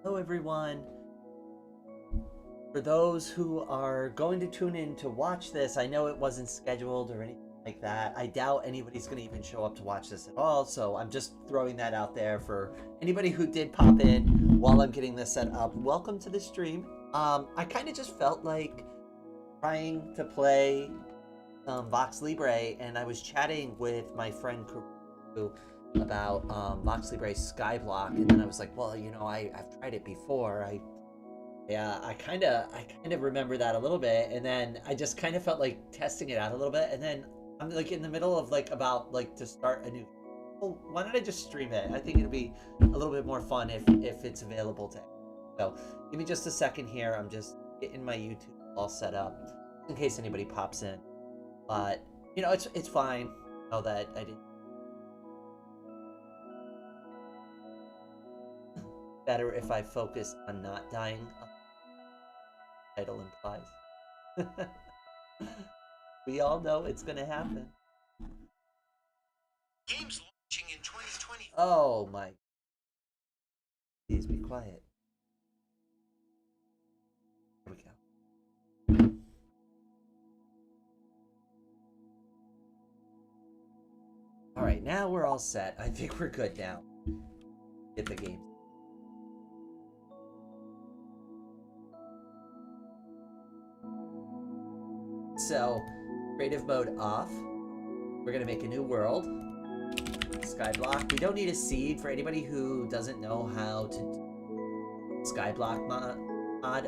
Hello everyone. For those who are going to tune in to watch this, I know it wasn't scheduled or anything like that. I doubt anybody's going to even show up to watch this at all, so I'm just throwing that out there for anybody who did pop in while I'm getting this set up. Welcome to the stream. I kind of just felt like trying to play VoxeLibre, and I was chatting with my friend about VoxeLibre Skyblock, and then I was like, well, you know, I've tried it before. I kind of remember that a little bit, and then I just kind of felt like testing it out a little bit, and then I'm like in the middle of about to start a new. Well, why don't I just stream it? I think it'll be a little bit more fun if it's available to. So give me just a second here. I'm just getting my YouTube all set up in case anybody pops in. But you know, it's fine. I know that I didn't. Better if I focus on not dying. Title implies. We all know it's gonna happen. Games launching in 2020. Oh my. Please be quiet. Here we go. Alright, now we're all set. I think we're good now. Get the game. So, creative mode off. We're gonna make a new world. Skyblock. We don't need a seed for anybody who doesn't know how to do Skyblock mod.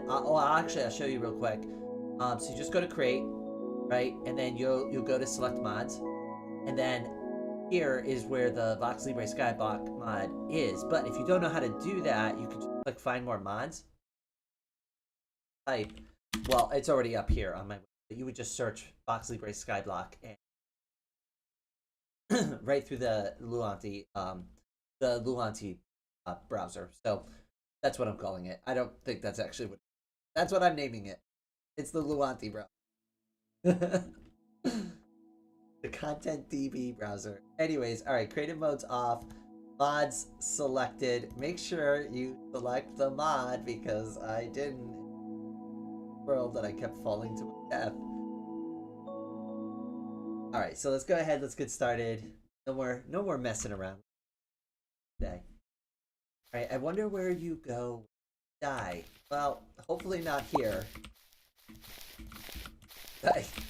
Actually, I'll show you real quick. So you just go to create, right, and then you'll go to select mods, and then here is where the VoxeLibre Skybock mod is. But if you don't know how to do that, you can just click find more mods. Type. Well, it's already up here on my. You would just search VoxeLibre Skyblock and right through the Luanti browser. So that's what I'm calling it. I don't think that's actually what. That's what I'm naming it. It's the Luanti browser. The Content DB browser. Anyways, all right. Creative mode's off. Mods selected. Make sure you select the mod because I didn't. World that I kept falling to my death. All right, so let's go ahead. Let's get started. No more messing around today. All right, I wonder where you go. Die. Well, hopefully not here.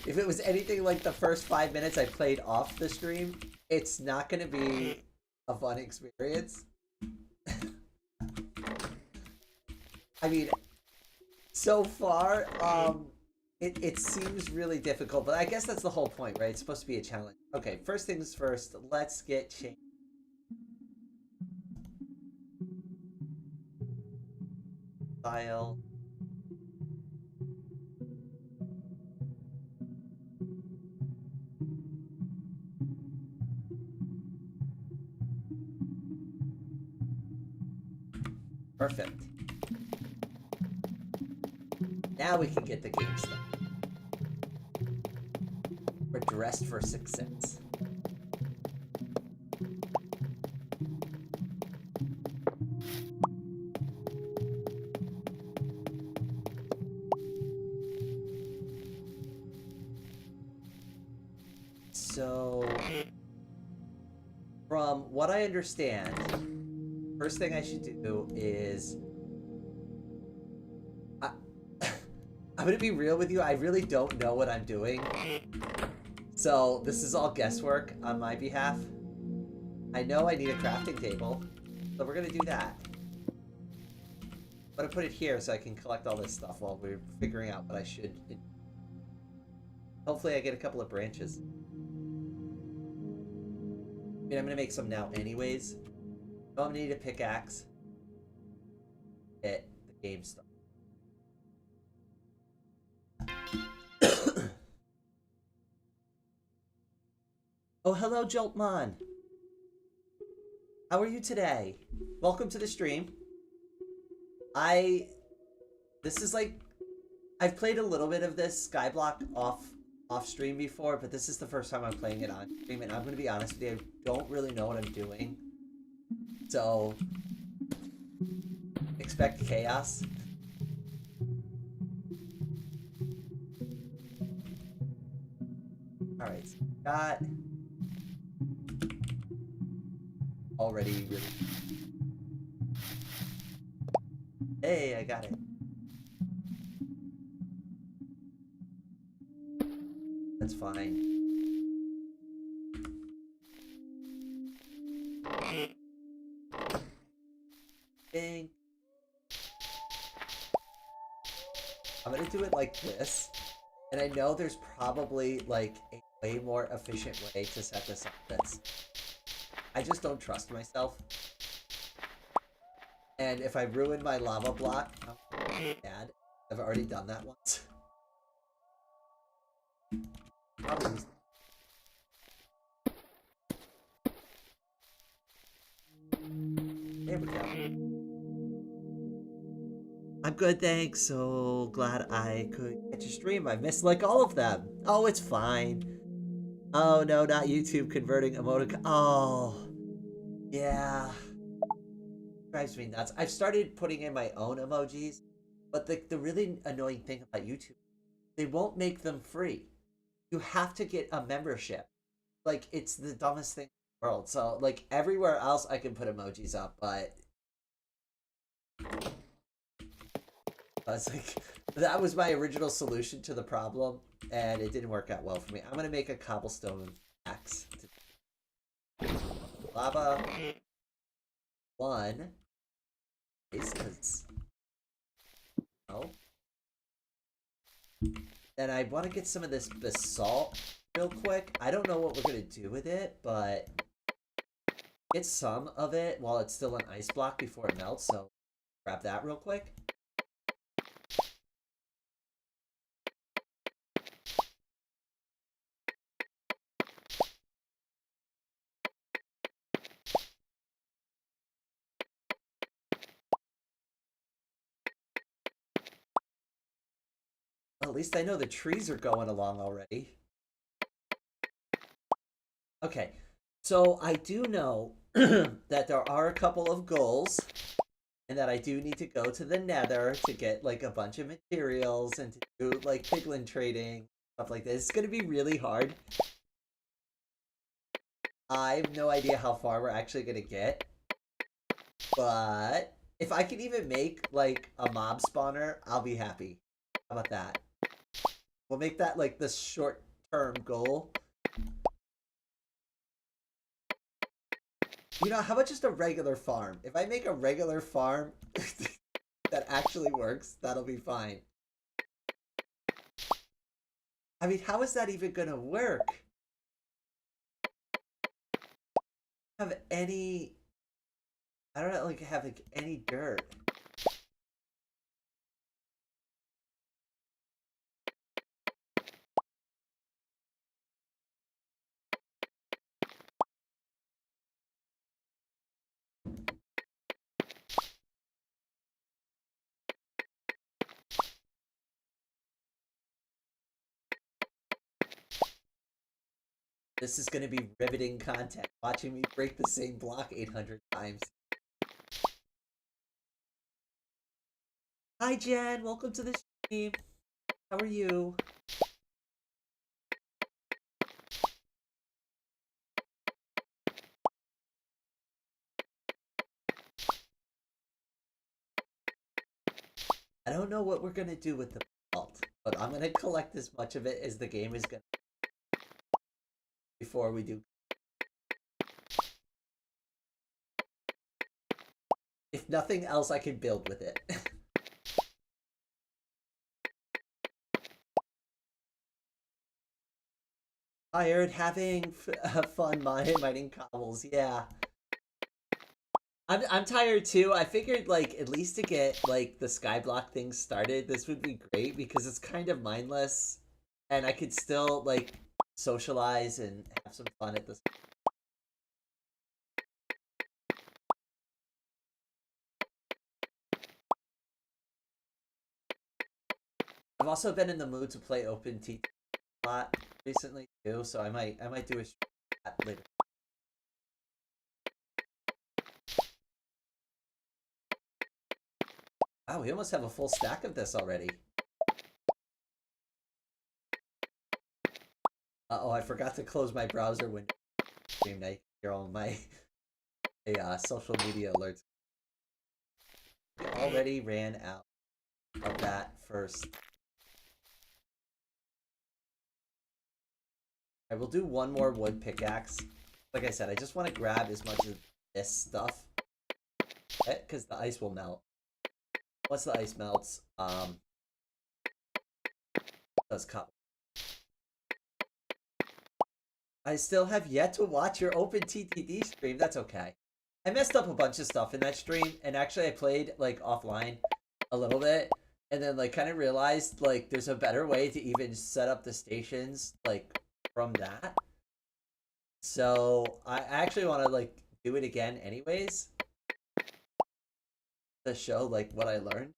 If it was anything like the first 5 minutes I played off the stream, it's not going to be a fun experience. I mean. So far, it seems really difficult, but I guess that's the whole point, right? It's supposed to be a challenge. Okay, first things first, let's get changed. File. Perfect. Now we can get the game started. We're dressed for success. So, from what I understand, first thing I should do is I'm gonna be real with you, I really don't know what I'm doing. So this is all guesswork on my behalf. I know I need a crafting table, so we're gonna do that. I'm gonna put it here so I can collect all this stuff while we're figuring out what I should. Hopefully I get a couple of branches. I mean, I'm gonna make some now anyways. So I'm gonna need a pickaxe. Get the game started. Oh, hello, Joltmon. How are you today? Welcome to the stream. This is like, I've played a little bit of this Skyblock off stream before, but this is the first time I'm playing it on stream, and I'm going to be honest with you, I don't really know what I'm doing. So, expect chaos. Alright, so got already really. Hey, I got it. That's fine. Ding. I'm gonna do it like this. And I know there's probably like a way more efficient way to set this up. I just don't trust myself. And if I ruin my lava block, I'm mad. I've already done that once. Probably just... There we go. I'm good, thanks. So glad I could catch your stream. I missed like all of them. Oh, it's fine. Oh no, not YouTube converting emoticon. Oh, yeah. Drives me nuts. I've started putting in my own emojis, but the really annoying thing about YouTube, they won't make them free. You have to get a membership. Like, it's the dumbest thing in the world. So, like, everywhere else I can put emojis up, but I was like, that was my original solution to the problem, and it didn't work out well for me. I'm gonna make a cobblestone axe. Lava. 1. Because... Oh. And I want to get some of this basalt real quick. I don't know what we're going to do with it, but get some of it while it's still an ice block before it melts, so grab that real quick. Well, at least I know the trees are going along already. Okay, so I do know that there are a couple of goals, and that I do need to go to the nether to get like a bunch of materials and to do like piglin trading, stuff like this. It's gonna be really hard. I have no idea how far we're actually gonna get, but if I can even make like a mob spawner, I'll be happy. How about that? We'll make that like the short-term goal. You know, how about just a regular farm? If I make a regular farm that actually works, that'll be fine. I mean, how is that even gonna work? Have any... I don't like have like any dirt. This is gonna be riveting content, watching me break the same block 800 times. Hi Jen, welcome to the stream. How are you? I don't know what we're gonna do with the vault, but I'm gonna collect as much of it as the game is gonna before we do. If nothing else, I can build with it. Tired having fun mining cobbles, yeah. I'm tired too. I figured like at least to get like the skyblock thing started, this would be great because it's kind of mindless and I could still like socialize and have some fun at this. I've also been in the mood to play open TT a lot recently too, so I might do a stream that later. Wow, we almost have a full stack of this already. Uh-oh, I forgot to close my browser window. Stream. Now you can hear all my social media alerts. We already ran out of that first. I will do one more wood pickaxe. Like I said, I just want to grab as much of this stuff, because the ice will melt. Once the ice melts, does copper. I still have yet to watch your open TTD stream. That's okay. I messed up a bunch of stuff in that stream, and actually I played like offline a little bit, and then like kind of realized like there's a better way to even set up the stations like from that. So I actually want to like do it again anyways to show like what I learned.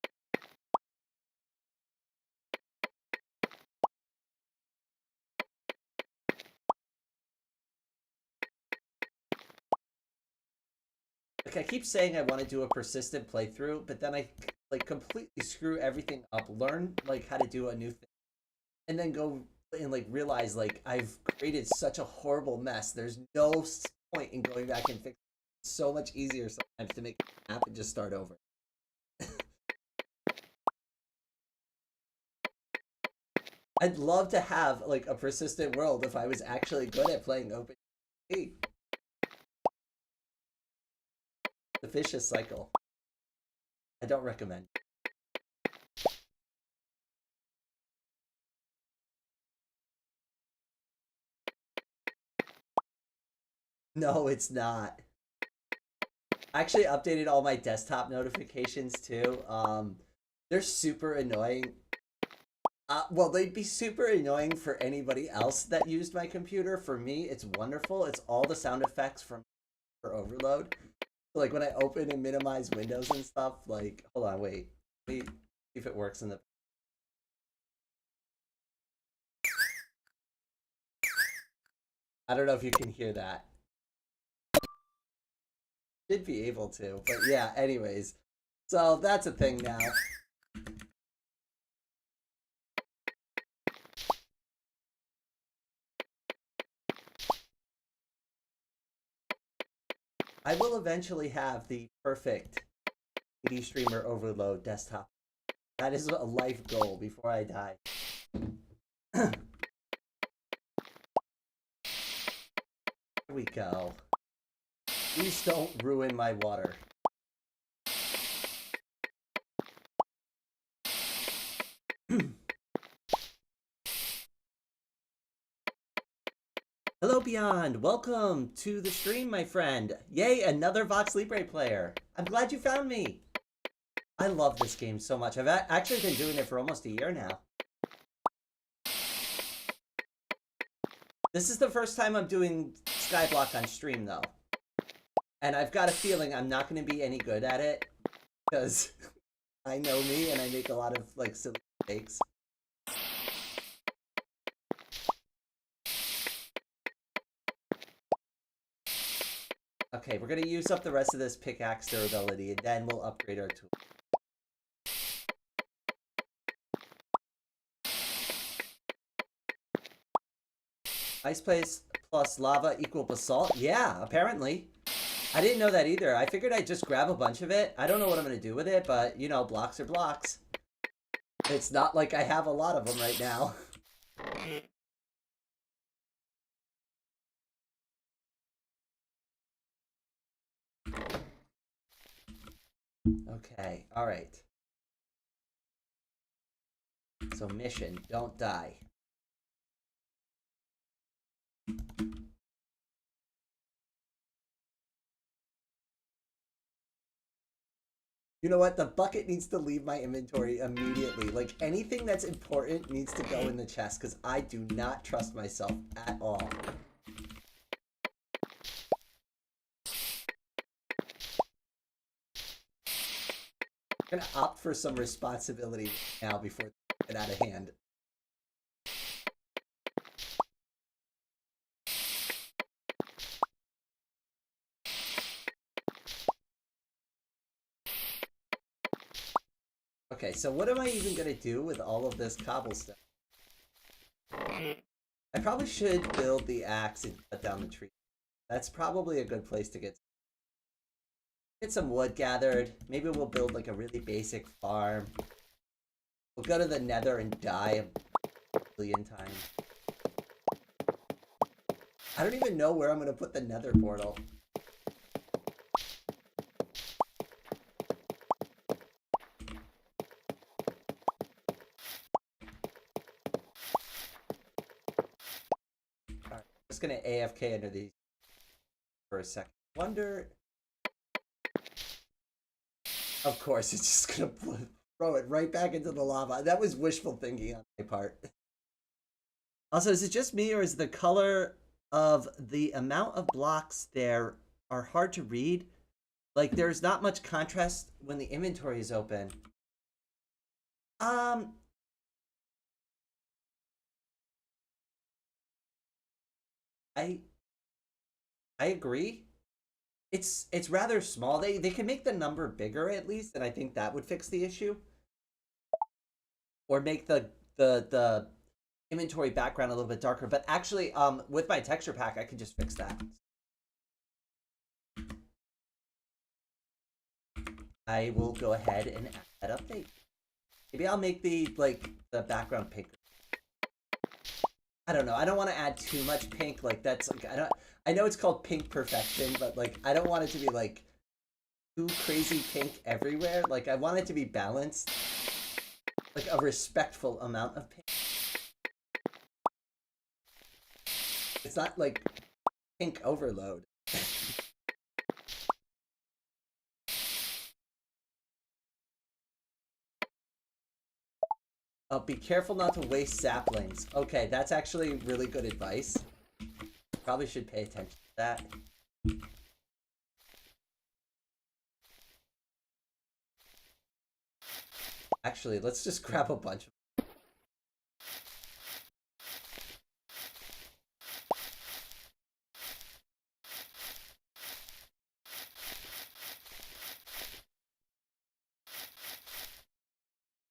Like I keep saying I want to do a persistent playthrough, but then I like completely screw everything up, learn like how to do a new thing, and then go and like realize like I've created such a horrible mess. There's no point in going back and fixing it. It's so much easier sometimes to make it happen and just start over. I'd love to have like a persistent world if I was actually good at playing open. The vicious cycle. I don't recommend. No, it's not. I actually updated all my desktop notifications too. They're super annoying. Well, they'd be super annoying for anybody else that used my computer. For me, it's wonderful. It's all the sound effects from for overload. So, like when I open and minimize windows and stuff, like, hold on, wait. Let me see if it works in the... I don't know if you can hear that. Should be able to, but yeah, anyways. So that's a thing now. I will eventually have the perfect TV streamer overload desktop. That is a life goal before I die. Here we go. Please don't ruin my water. Hello, Beyond. Welcome to the stream, my friend. Yay, another VoxeLibre player. I'm glad you found me. I love this game so much. I've actually been doing it for almost a year now. This is the first time I'm doing Skybock on stream, though. And I've got a feeling I'm not going to be any good at it, because I know me and I make a lot of, like, silly mistakes. Okay, we're going to use up the rest of this pickaxe durability, and then we'll upgrade our tool. Ice plus lava equal basalt? Yeah, apparently. I didn't know that either. I figured I'd just grab a bunch of it. I don't know what I'm going to do with it, but, you know, blocks are blocks. It's not like I have a lot of them right now. Okay, alright. So mission, don't die. You know what? The bucket needs to leave my inventory immediately. Like, anything that's important needs to go in the chest, because I do not trust myself at all. I'm gonna opt for some responsibility now before they get out of hand. Okay, so what am I even gonna do with all of this cobblestone? I probably should build the axe and cut down the tree. That's probably a good place to get some wood gathered. Maybe we'll build like a really basic farm. We'll go to the nether and die a billion times. I don't even know where I'm gonna put the nether portal. Alright, I'm just gonna AFK under these for a second. Wonder. Of course, it's just gonna throw it right back into the lava. That was wishful thinking on my part. Also, is it just me, or is the color of the amount of blocks there are hard to read? Like, there's not much contrast when the inventory is open. I agree. It's rather small. They can make the number bigger at least, and I think that would fix the issue. Or make the inventory background a little bit darker. But actually, with my texture pack, I can just fix that. I will go ahead and add that update. Maybe I'll make the background pink. I don't know. I don't want to add too much pink. Like, that's like, I know it's called pink perfection, but like I don't want it to be like too crazy pink everywhere. Like, I want it to be balanced. Like a respectful amount of pink. It's not like pink overload. Oh, be careful not to waste saplings. Okay, that's actually really good advice. Probably should pay attention to that. Actually, let's just grab a bunch of.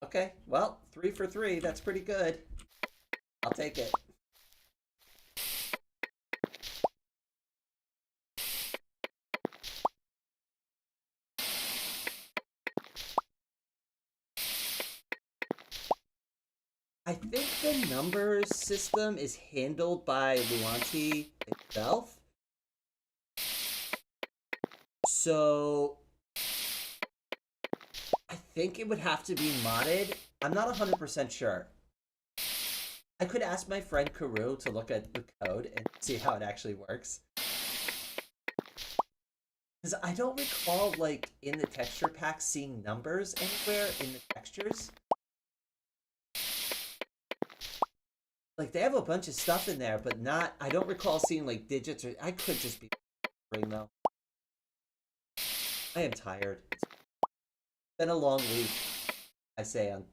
Okay, well, 3 for 3. That's pretty good. I'll take it. I think the numbers system is handled by Luanti itself. So I think it would have to be modded. I'm not 100% sure. I could ask my friend Karu to look at the code and see how it actually works. Because I don't recall, like, in the texture pack seeing numbers anywhere in the textures. Like, they have a bunch of stuff in there, but not... I don't recall seeing, like, digits or... I could just be... though. I am tired. It's been a long week, I say on...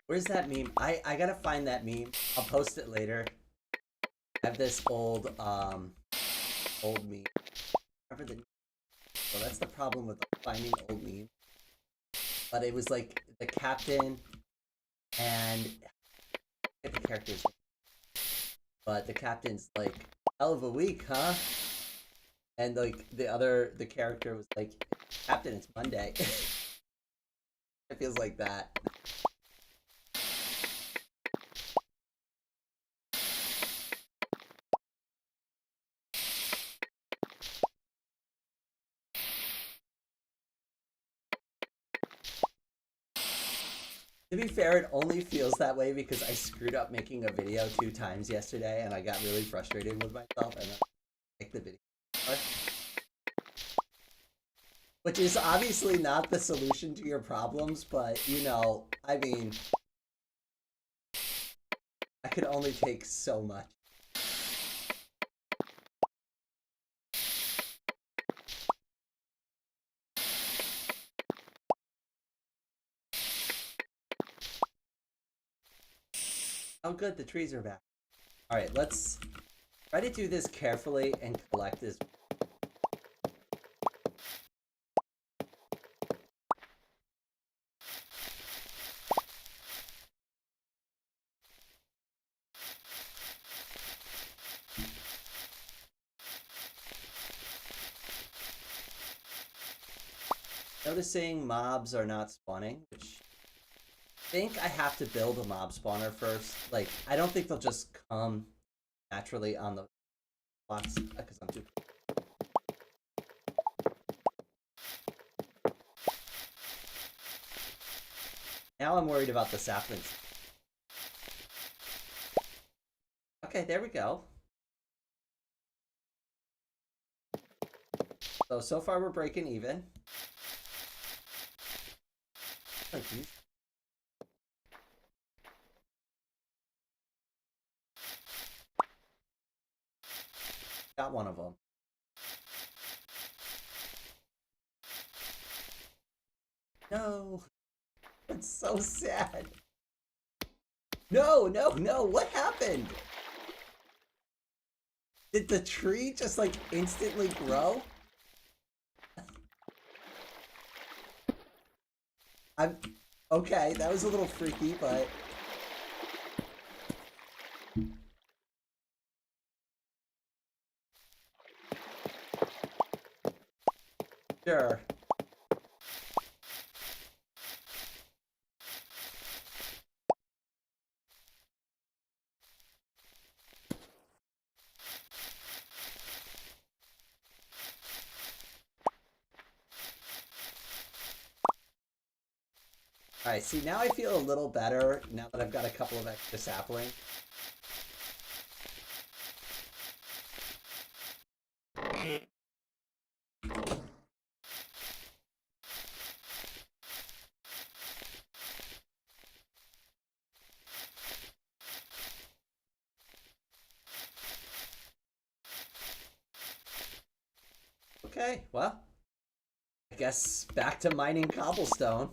Where's that meme? I gotta find that meme. I'll post it later. I have this old meme. Remember the... Well, that's the problem with finding old memes. But it was like the captain and... I forget the characters. But the captain's like, hell of a week, huh? And like the character was like, Captain, it's Monday. It feels like that. To be fair, it only feels that way because I screwed up making a video 2 times yesterday and I got really frustrated with myself and I picked the video. Which is obviously not the solution to your problems, but you know, I mean, I could only take so much. Oh good, the trees are back. Alright, let's try to do this carefully and collect this. Noticing mobs are not spawning, which I think I have to build a mob spawner first. Like, I don't think they'll just come naturally on the blocks because I'm too. Now I'm worried about the saplings. Okay, there we go. So far we're breaking even. Like these. Got one of them. No. It's so sad. No, no, no. What happened? Did the tree just like instantly grow? I'm okay, that was a little freaky, but sure. Alright, see, now I feel a little better now that I've got a couple of extra sapling. Okay, well, I guess back to mining cobblestone.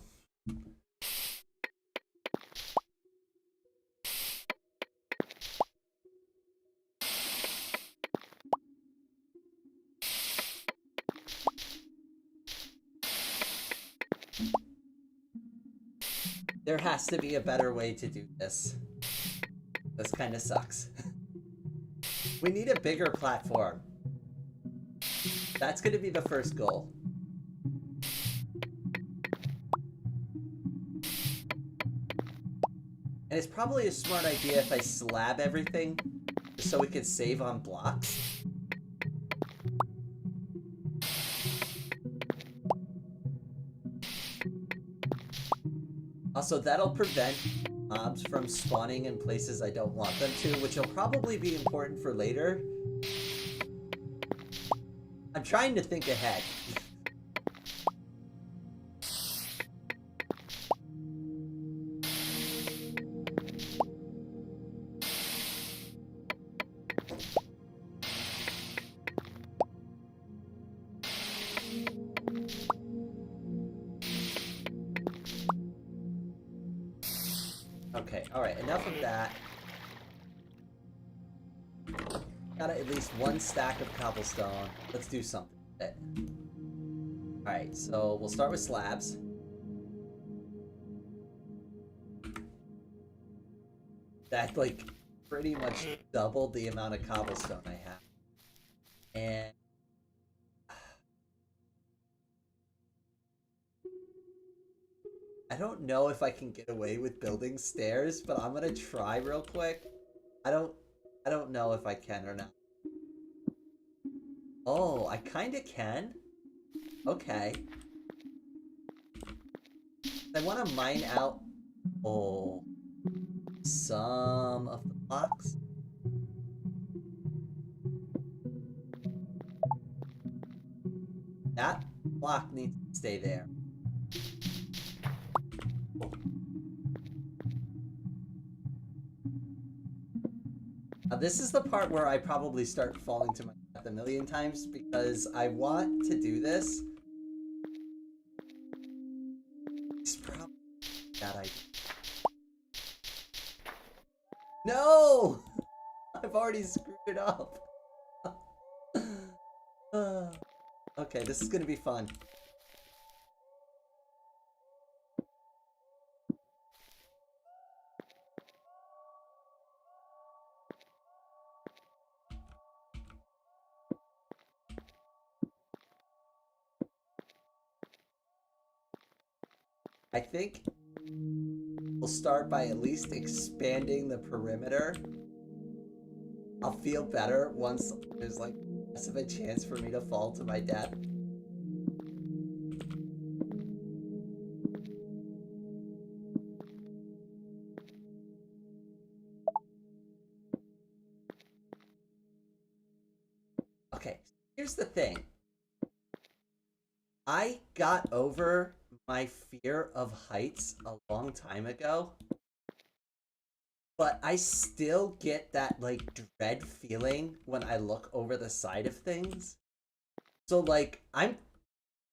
There has to be a better way to do this. This kind of sucks. We need a bigger platform. That's going to be the first goal. And it's probably a smart idea if I slab everything just so we can save on blocks. Also, that'll prevent mobs from spawning in places I don't want them to, which will probably be important for later. I'm trying to think ahead. Okay, alright, enough of that. Got at least one stack of cobblestone. Let's do something with it. Alright, so we'll start with slabs. That, like, pretty much doubled the amount of cobblestone I have. And I don't know if I can get away with building stairs, but I'm gonna try real quick. I don't know if I can or not. Oh, I kinda can. Okay. I wanna mine out, oh, some of the blocks. That block needs to stay there. Now this is the part where I probably start falling to my death a million times because I want to do this. It's probably a bad idea. No! I've already screwed it up. Okay, this is gonna be fun. I think we'll start by at least expanding the perimeter. I'll feel better once there's like less of a chance for me to fall to my death. Okay, here's the thing. I got over my fear of heights a long time ago, but I still get that like dread feeling when I look over the side of things. So like I'm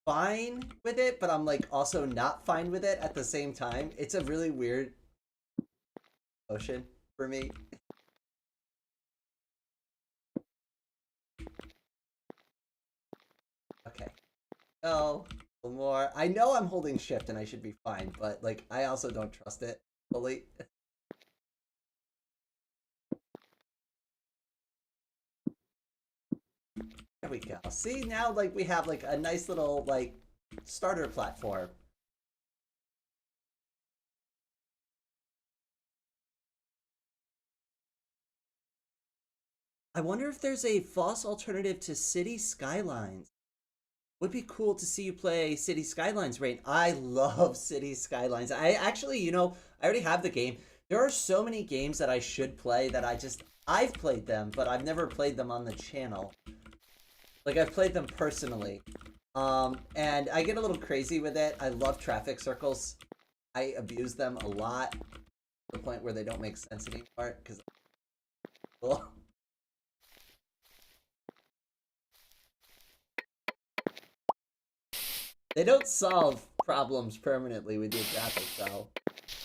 fine with it, but I'm like also not fine with it at the same time. It's a really weird emotion for me. Okay. Oh, a little more. I know I'm holding shift and I should be fine, but like I also don't trust it fully. There we go. See, now like we have like a nice little like starter platform. I wonder if there's a FOSS alternative to City Skylines. Would be cool to see you play City Skylines, Rain. I love City Skylines. I actually, you know, I already have the game. There are so many games that I should play that I've played them, but I've never played them on the channel. Like, I've played them personally. And I get a little crazy with it. I love traffic circles. I abuse them a lot to the point where they don't make sense anymore, because... Well, they don't solve problems permanently with your traffic, though.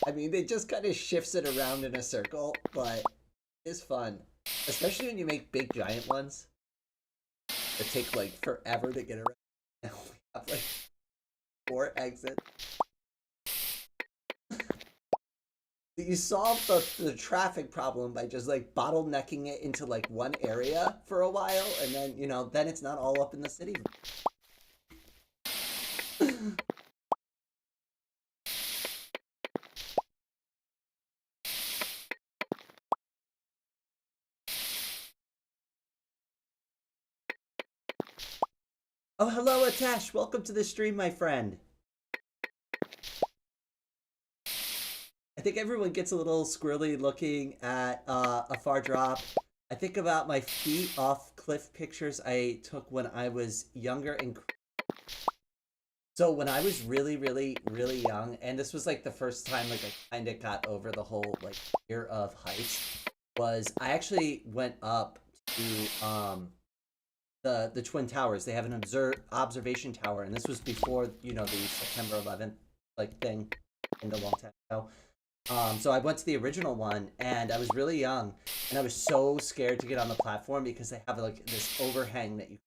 I mean, they just kind of shifts it around in a circle, but it's fun. Especially when you make big giant ones that take like forever to get around. And we have like 4 exits. You solve the traffic problem by just like bottlenecking it into like one area for a while, and then, you know, then it's not all up in the city. Oh, hello, Atash. Welcome to the stream, my friend. I think everyone gets a little squirrely looking at a far drop. I think about my feet off cliff pictures I took when I was younger and... So when I was really, really, really young, and this was like the first time like I kind of got over the whole like fear of heights, was I actually went up to the Twin Towers. They have an observation tower, and this was before, you know, the September 11th like thing, and a long time ago. So I went to the original one, and I was really young, and I was so scared to get on the platform because they have like this overhang that you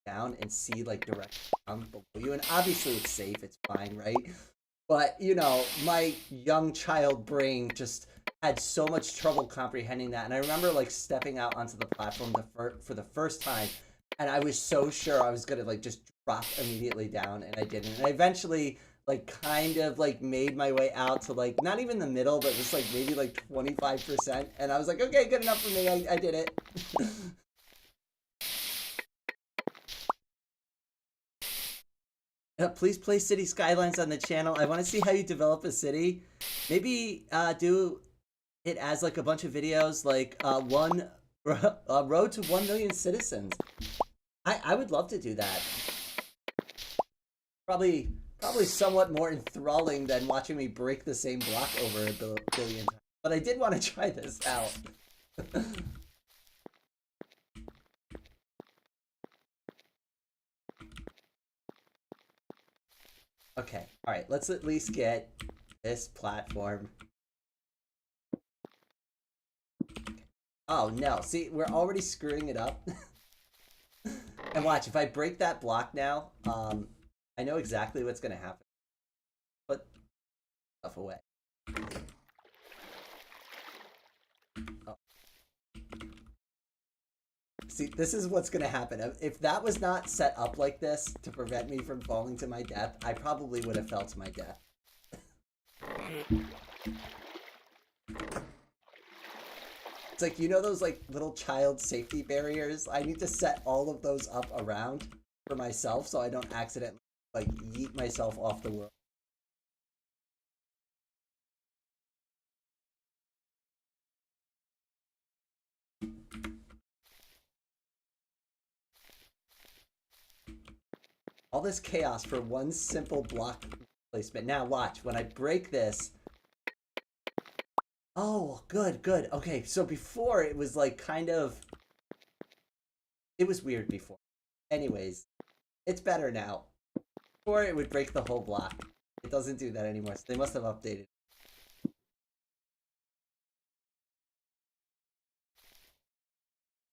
down and see like directly down below you, and obviously it's safe, it's fine, right? But you know, my young child brain just had so much trouble comprehending that, and I remember like stepping out onto the platform for the first time, and I was so sure I was gonna like just drop immediately down, and I didn't. And I eventually like kind of like made my way out to like not even the middle, but just like maybe like 25%, and I was like, okay, good enough for me. I did it. Please play City Skylines on the channel. I want to see how you develop a city. Maybe do it as like a bunch of videos, like road to 1 million citizens. I would love to do that. Probably somewhat more enthralling than watching me break the same block over a billion times. But I did want to try this out. Okay, alright, let's at least get this platform. Oh no, see, we're already screwing it up. And watch, if I break that block now, I know exactly what's gonna happen. Put stuff away. Oh. See, this is what's gonna happen. If that was not set up like this to prevent me from falling to my death, I probably would have fell to my death. It's like, you know those like little child safety barriers? I need to set all of those up around for myself so I don't accidentally like yeet myself off the world. All this chaos for one simple block placement. Now watch, when I break this. Oh, good, good. Okay, so before it was like kind of... It was weird before. Anyways, it's better now. Before it would break the whole block. It doesn't do that anymore, so they must have updated.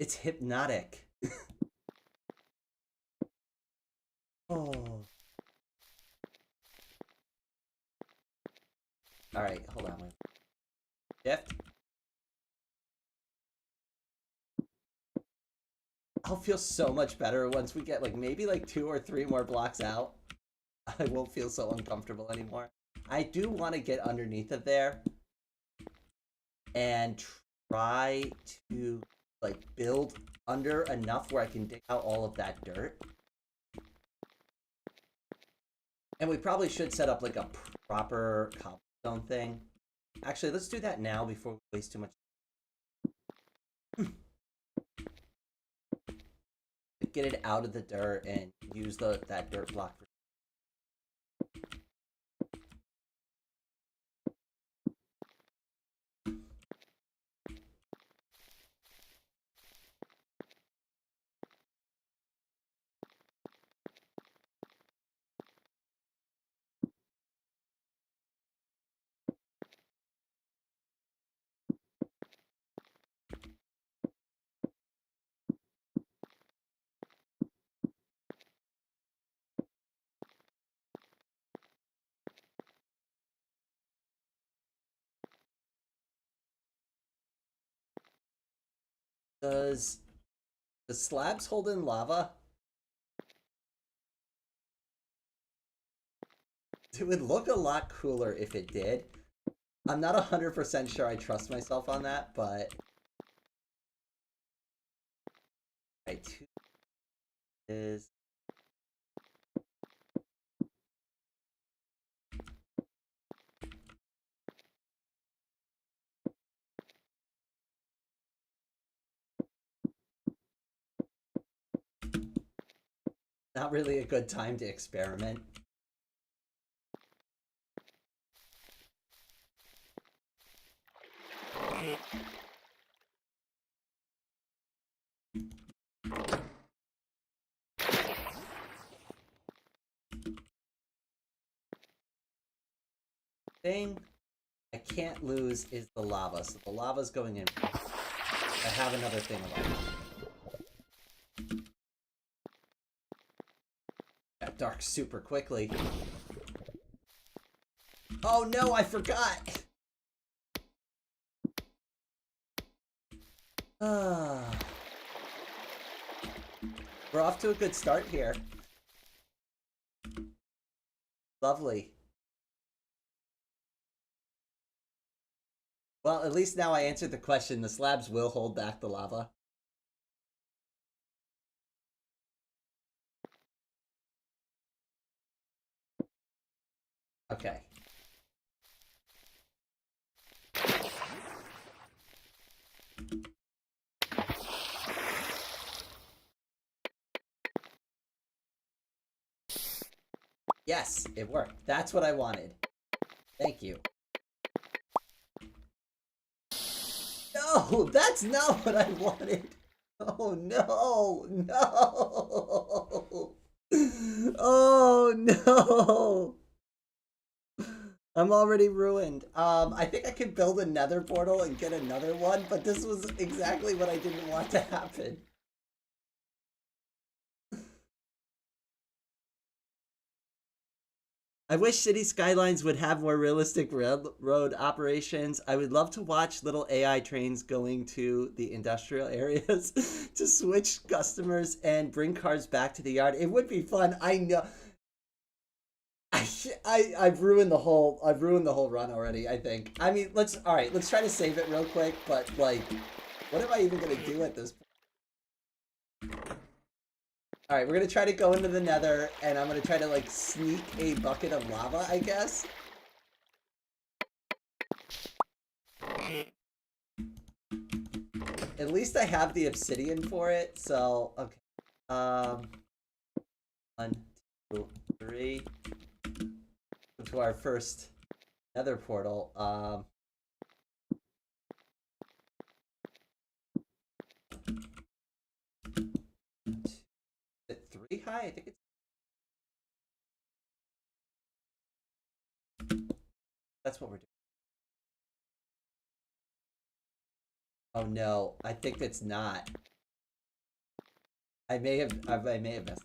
It's hypnotic. Oh. Alright, hold on. Wait. Shift. I'll feel so much better once we get like maybe like 2 or 3 more blocks out. I won't feel so uncomfortable anymore. I do want to get underneath of there and try to like build under enough where I can dig out all of that dirt. And we probably should set up like a proper cobblestone thing. Actually, let's do that now before we waste too much. Get it out of the dirt and use that dirt block for... Does the slabs hold in lava? It would look a lot cooler if it did. I'm not 100% sure I trust myself on that, but... Right, 2 is... Not really a good time to experiment. Thing I can't lose is the lava, so the lava's going in. I have another thing of lava. Got dark super quickly. Oh no, I forgot! We're off to a good start here. Lovely. Well, at least now I answered the question. The slabs will hold back the lava. Okay. Yes, it worked. That's what I wanted. Thank you. No, that's not what I wanted. Oh no, no. Oh no. I'm already ruined. I think I could build a nether portal and get another one, but this was exactly what I didn't want to happen. I wish City Skylines would have more realistic railroad operations. I would love to watch little AI trains going to the industrial areas to switch customers and bring cars back to the yard. It would be fun. I know. I've ruined the whole run already, I think. I mean, let's try to save it real quick, but like what am I even gonna do at this point? Alright, we're gonna try to go into the nether, and I'm gonna try to like sneak a bucket of lava, I guess. At least I have the obsidian for it, so okay. 1, 2, 3. To our first nether portal. Is it 3 high? I think it's. That's what we're doing. Oh no, I think it's not. I may have messed.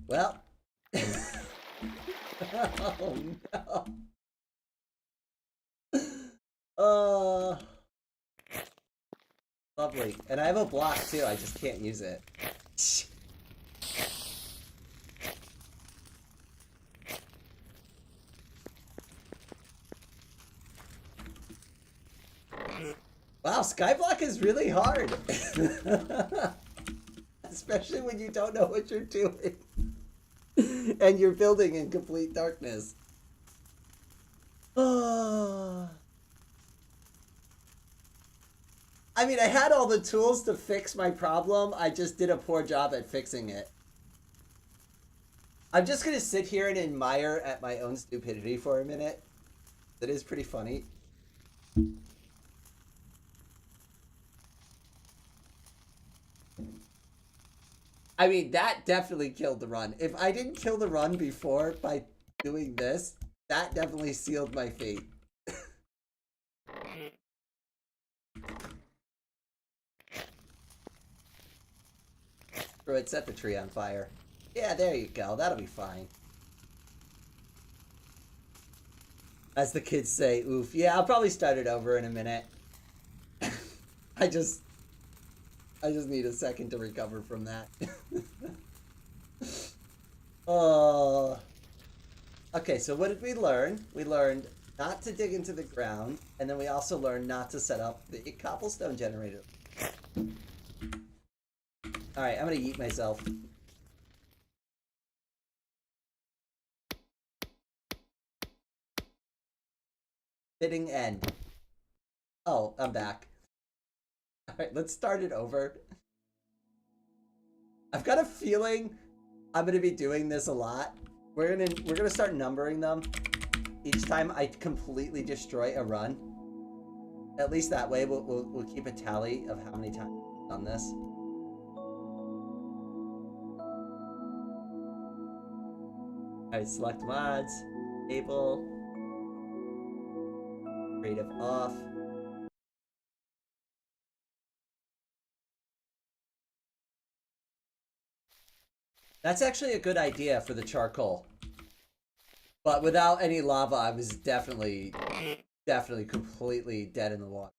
Well. Oh no. Lovely. And I have a block too, I just can't use it. Wow, Skyblock is really hard. Especially when you don't know what you're doing. And you're building in complete darkness. I mean, I had all the tools to fix my problem. I just did a poor job at fixing it. I'm just gonna sit here and admire at my own stupidity for a minute. That is pretty funny. I mean, that definitely killed the run. If I didn't kill the run before by doing this, that definitely sealed my fate. Screw it, set the tree on fire. Yeah, there you go. That'll be fine. As the kids say, oof. Yeah, I'll probably start it over in a minute. I just need a second to recover from that. Oh. Okay, so what did we learn? We learned not to dig into the ground, and then we also learned not to set up the cobblestone generator. Alright, I'm gonna eat myself. Fitting end. Oh, I'm back. Alright, let's start it over. I've got a feeling I'm gonna be doing this a lot. We're gonna start numbering them each time I completely destroy a run. At least that way we'll keep a tally of how many times we've done this. Alright, select mods, table, creative off. That's actually a good idea for the charcoal. But without any lava, I was definitely completely dead in the water.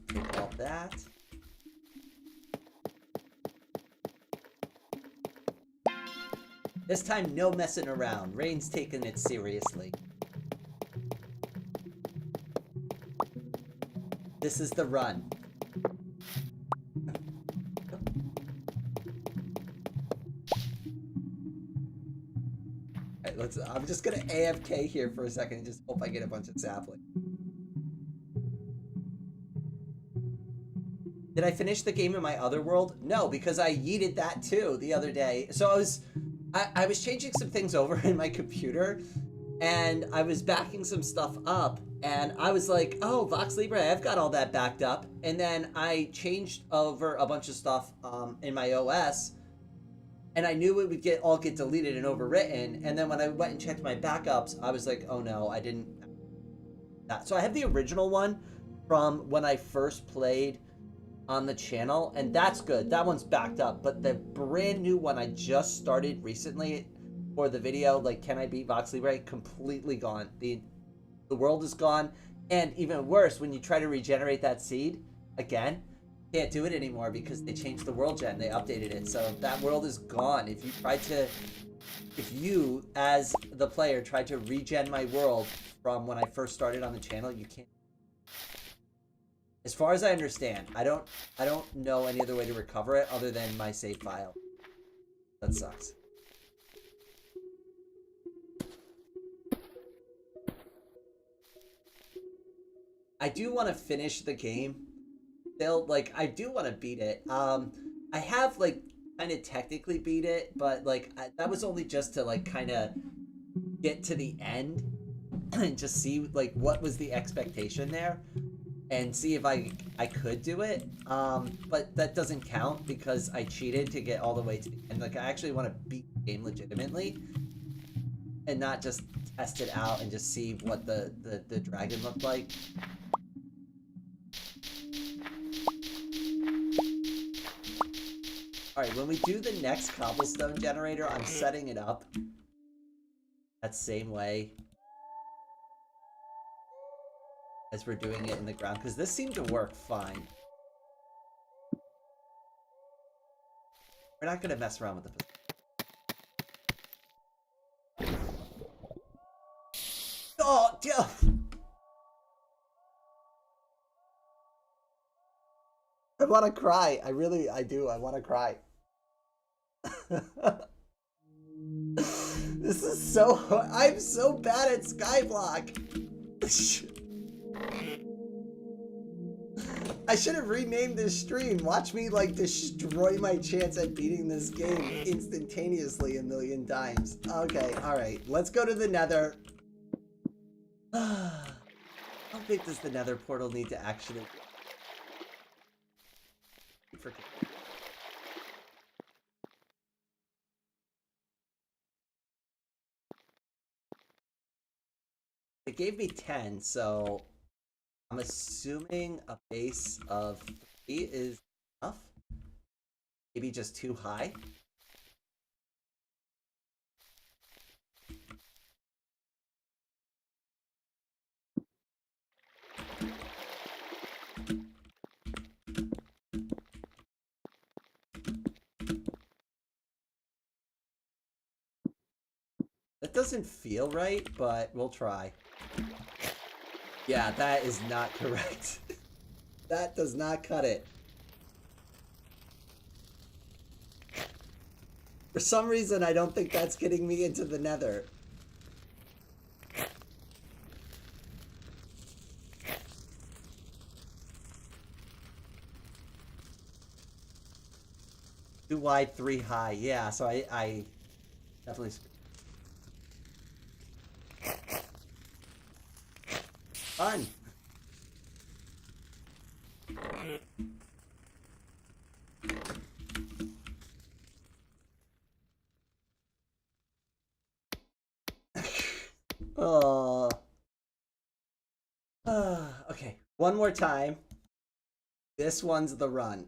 Take all that. This time, no messing around. Rain's taking it seriously. This is the run. Alright, I'm just gonna AFK here for a second and just hope I get a bunch of saplings. Did I finish the game in my other world? No, because I yeeted that too the other day. So I was changing some things over in my computer, and I was backing some stuff up, and I was like, oh, VoxeLibre, I've got all that backed up. And then I changed over a bunch of stuff in my OS, and I knew it would all get deleted and overwritten. And then when I went and checked my backups, I was like, oh no, I didn't. So I have the original one from when I first played on the channel, and that's good. That one's backed up, but the brand new one I just started recently for the video, like, can I beat VoxeLibre, completely gone. The world is gone, and even worse, when you try to regenerate that seed again, can't do it anymore because they changed the world gen. They updated it, so that world is gone. If you as the player tried to regen my world from when I first started on the channel, you can't. As far as I understand, I don't know any other way to recover it other than my save file. That sucks. I do want to finish the game. Still, like, I do want to beat it. I have, like, kind of technically beat it, but, like, that was only just to, like, kind of get to the end and just see, like, what was the expectation there. And see if I could do it, but that doesn't count because I cheated to get all the way to the end. Like, I actually want to beat the game legitimately and not just test it out and just see what the dragon looked like. Alright, when we do the next cobblestone generator, I'm setting it up that same way as we're doing it in the ground, because this seemed to work fine. We're not going to mess around with the... Oh, dear! I want to cry. I do. I want to cry. This is so hard. I'm so bad at Skyblock. I should have renamed this stream. Watch me, like, destroy my chance at beating this game instantaneously a million times. Okay, alright. Let's go to the nether. How big does the nether portal need to actually... It gave me 10, so... I'm assuming a base of 3 is enough. Maybe just too high. That doesn't feel right, but we'll try. Yeah, that is not correct. That does not cut it. For some reason, I don't think that's getting me into the nether. Too wide, 3 high. Yeah, so I definitely... Fun. Oh. Okay, one more time. This one's the run.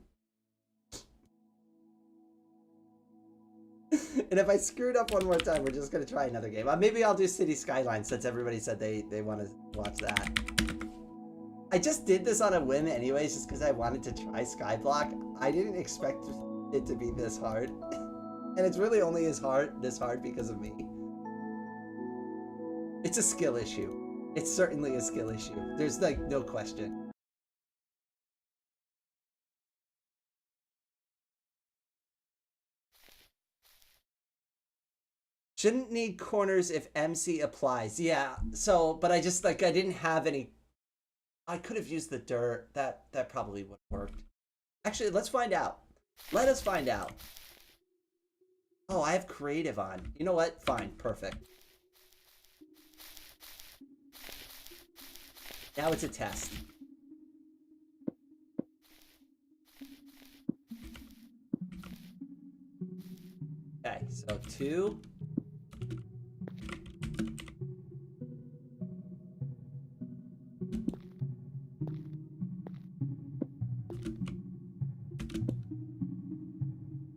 And if I screwed up one more time, we're just gonna try another game. Maybe I'll do City Skylines since everybody said they want to watch that. I just did this on a whim anyways, just because I wanted to try Skyblock. I didn't expect it to be this hard. And it's really only this hard because of me. It's a skill issue. It's certainly a skill issue. There's, like, no question. Shouldn't need corners if MC applies. Yeah, so, but I just, like, I didn't have any... I could have used the dirt. That probably would have worked. Actually, let's find out. Let us find out. Oh, I have creative on. You know what? Fine. Perfect. Now it's a test. Okay, so 2.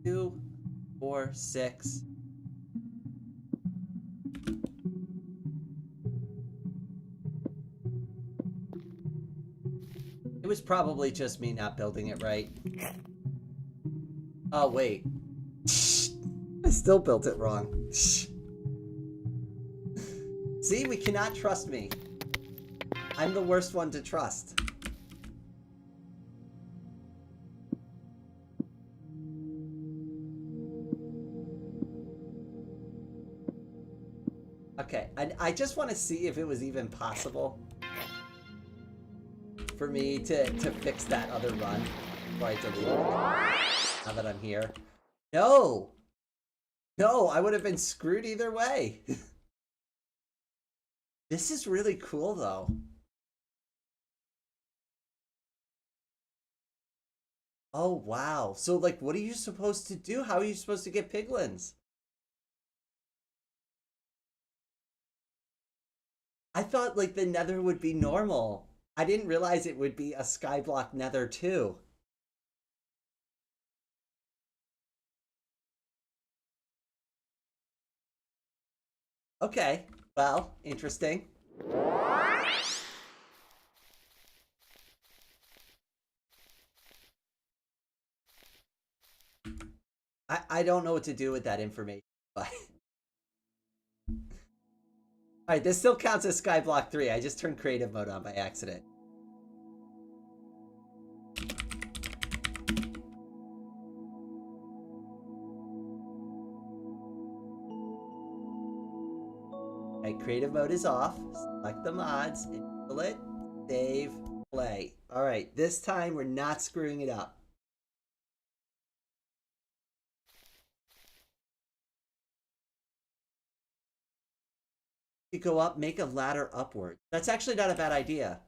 Two, 4, 6. It was probably just me not building it right. Oh, wait. I still built it wrong. See, we cannot trust me. I'm the worst one to trust. Okay, I just want to see if it was even possible for me to fix that other run before I delete it. Now that I'm here. No! No, I would have been screwed either way. This is really cool, though. Oh, wow. So, like, what are you supposed to do? How are you supposed to get piglins? I thought, like, the nether would be normal. I didn't realize it would be a skyblock nether, too. Okay. Well, interesting. I don't know what to do with that information, but... Alright, this still counts as Skyblock 3. I just turned creative mode on by accident. Alright, creative mode is off. Select the mods, enable it, save, play. Alright, this time we're not screwing it up. You go up, make a ladder upward. That's actually not a bad idea.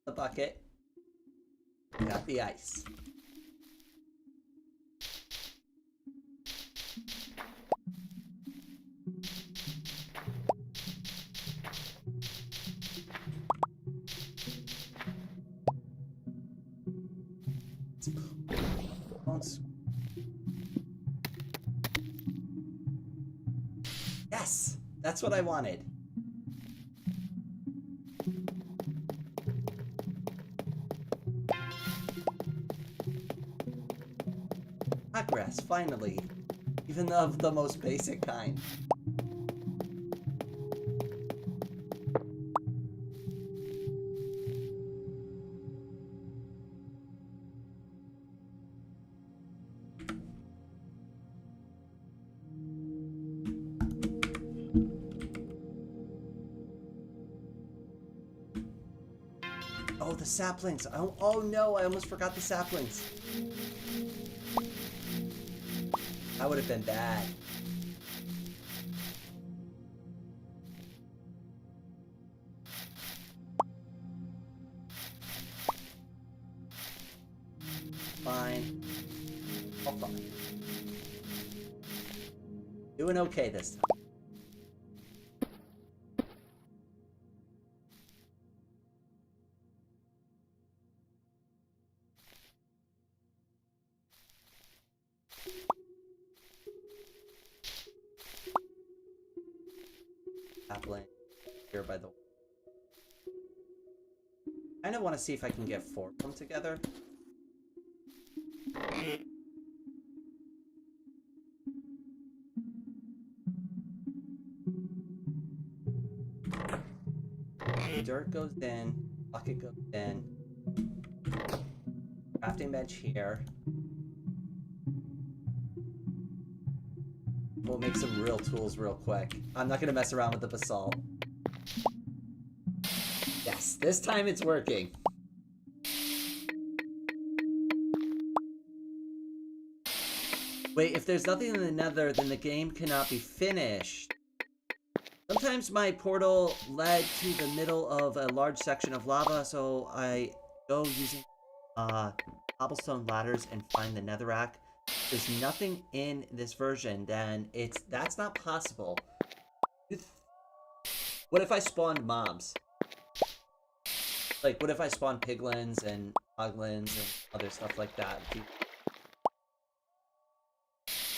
The bucket. Got the ice. Yes! That's what I wanted. Progress, finally. Even of the most basic kind. Oh, the saplings. Oh no, I almost forgot the saplings. That would have been bad. Fine. Oh, fine. Doing okay this time. Sapling here by the way. I kind of want to see if I can get 4 of them together. Dirt goes in, bucket goes in, crafting bench here. We'll make some real tools real quick. I'm not gonna mess around with the basalt. Yes, this time it's working. Wait, if there's nothing in the nether, then the game cannot be finished. Sometimes my portal led to the middle of a large section of lava, so I go using cobblestone ladders and find the netherrack. There's nothing in this version, then that's not possible. What if I spawned mobs? Like, what if I spawned piglins and hoglins and other stuff like that?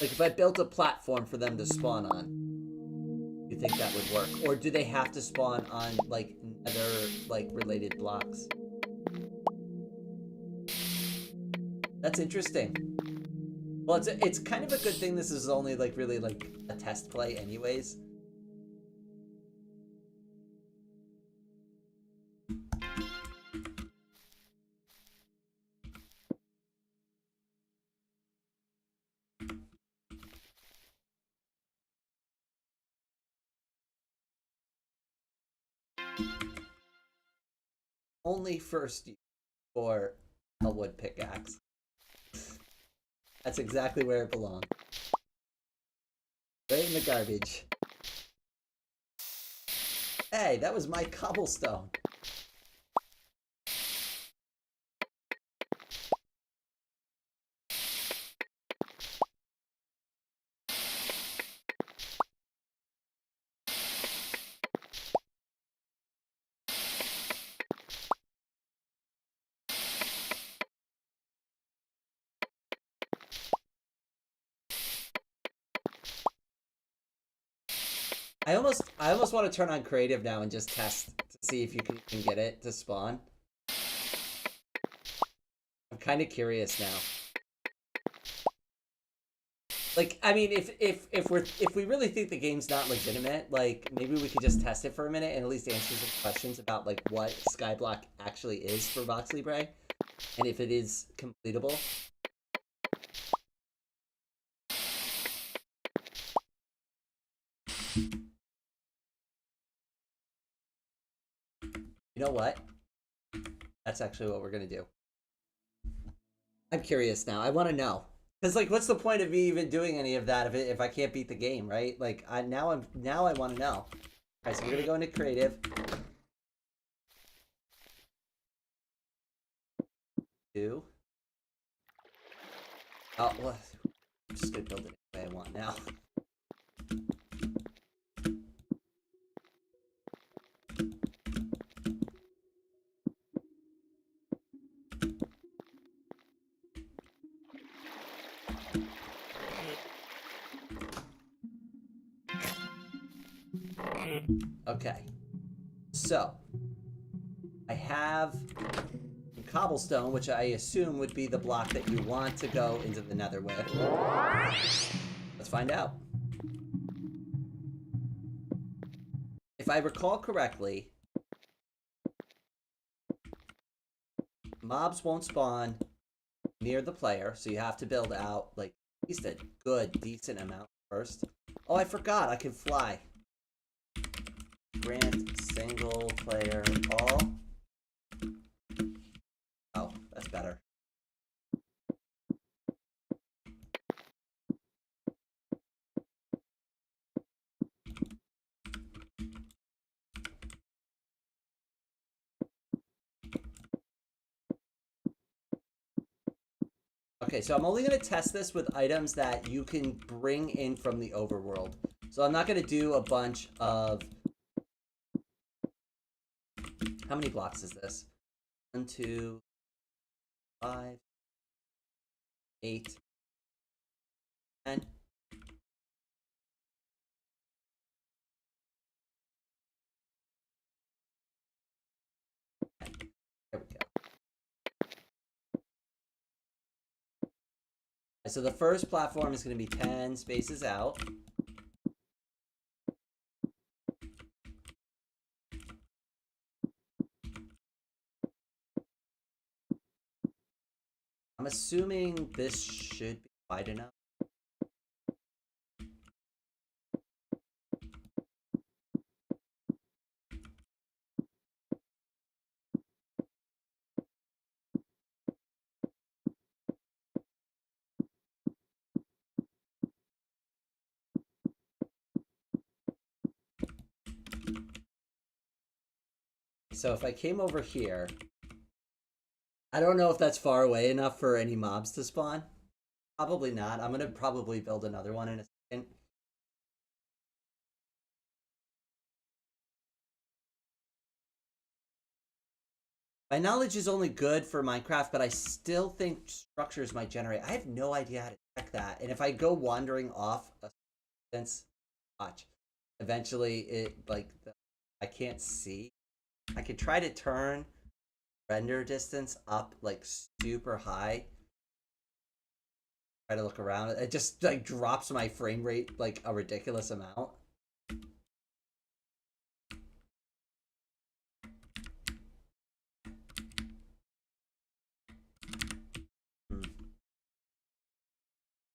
Like, if I built a platform for them to spawn on, you think that would work? Or do they have to spawn on, like, nether, like, related blocks? That's interesting. Well, it's kind of a good thing this is only, like, really, like, a test play anyways. Only first for a wood pickaxe. That's exactly where it belongs. Right in the garbage. Hey, that was my cobblestone. I almost want to turn on creative now and just test to see if you can get it to spawn. I'm kind of curious now. Like, I mean, if we really think the game's not legitimate, like, maybe we could just test it for a minute and at least answer some questions about, like, what Skybock actually is for VoxeLibre, and if it is completable. You know what? That's actually what we're gonna do. I'm curious now. I want to know. Because, like, what's the point of me even doing any of that if I can't beat the game, right? Like, now I want to know. All right, so we're gonna go into creative. Oh, well, I'm just gonna build it the way I want now. Okay, so I have cobblestone, which I assume would be the block that you want to go into the nether with. Let's find out. If I recall correctly, mobs won't spawn near the player, so you have to build out, like, at least a good, decent amount first. Oh, I forgot, I can fly. Grant single player all. Oh, that's better. Okay, so I'm only going to test this with items that you can bring in from the overworld. So I'm not going to do a bunch of... How many blocks is this? 1, 2, 5, 8, 10. There we go. So the first platform is going to be 10 spaces out. I'm assuming this should be wide enough. so if I came over here, I don't know if that's far away enough for any mobs to spawn. Probably not. I'm gonna probably build another one in a second. My knowledge is only good for Minecraft, but I still think structures might generate. I have no idea how to check that. And if I go wandering off a distance, watch. Eventually, I can't see. I could try to turn render distance up like super high. Try to look around. It just like drops my frame rate like a ridiculous amount. All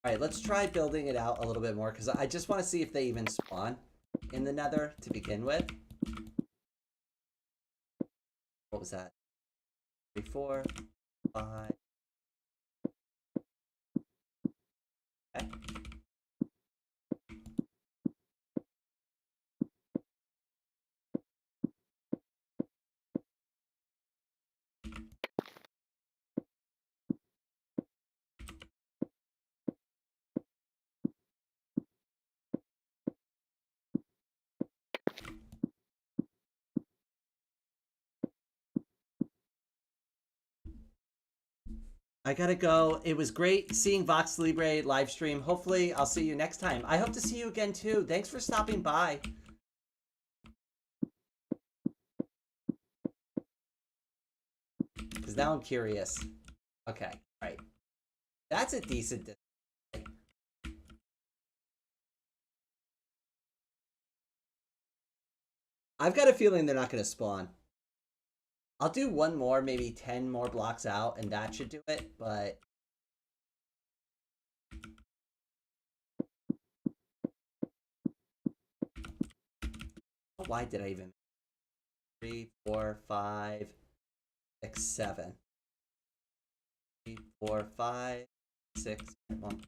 right, let's try building it out a little bit more because I just want to see if they even spawn in the nether to begin with. What was that? 3, 4, 5. Okay. I gotta go. It was great seeing VoxeLibre live stream. Hopefully, I'll see you next time. I hope to see you again too. Thanks for stopping by. Because now I'm curious. Okay, all right. That's a decent display. I've got a feeling they're not going to spawn. I'll do one more, maybe 10 more blocks out, and that should do it, but... Why did I even... 3, 4, 5, 6, 7. 3, 4, 5, 6, 1.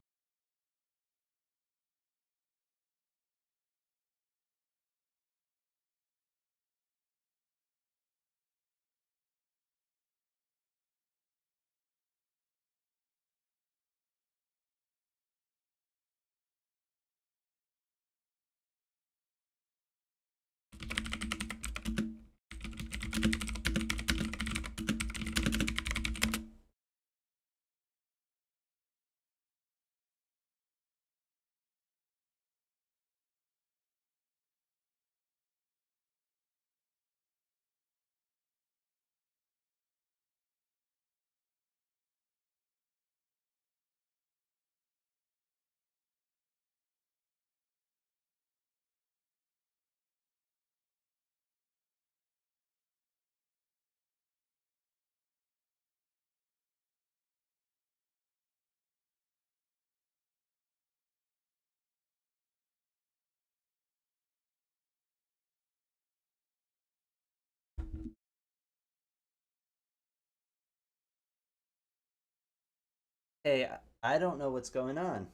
Hey, I don't know what's going on.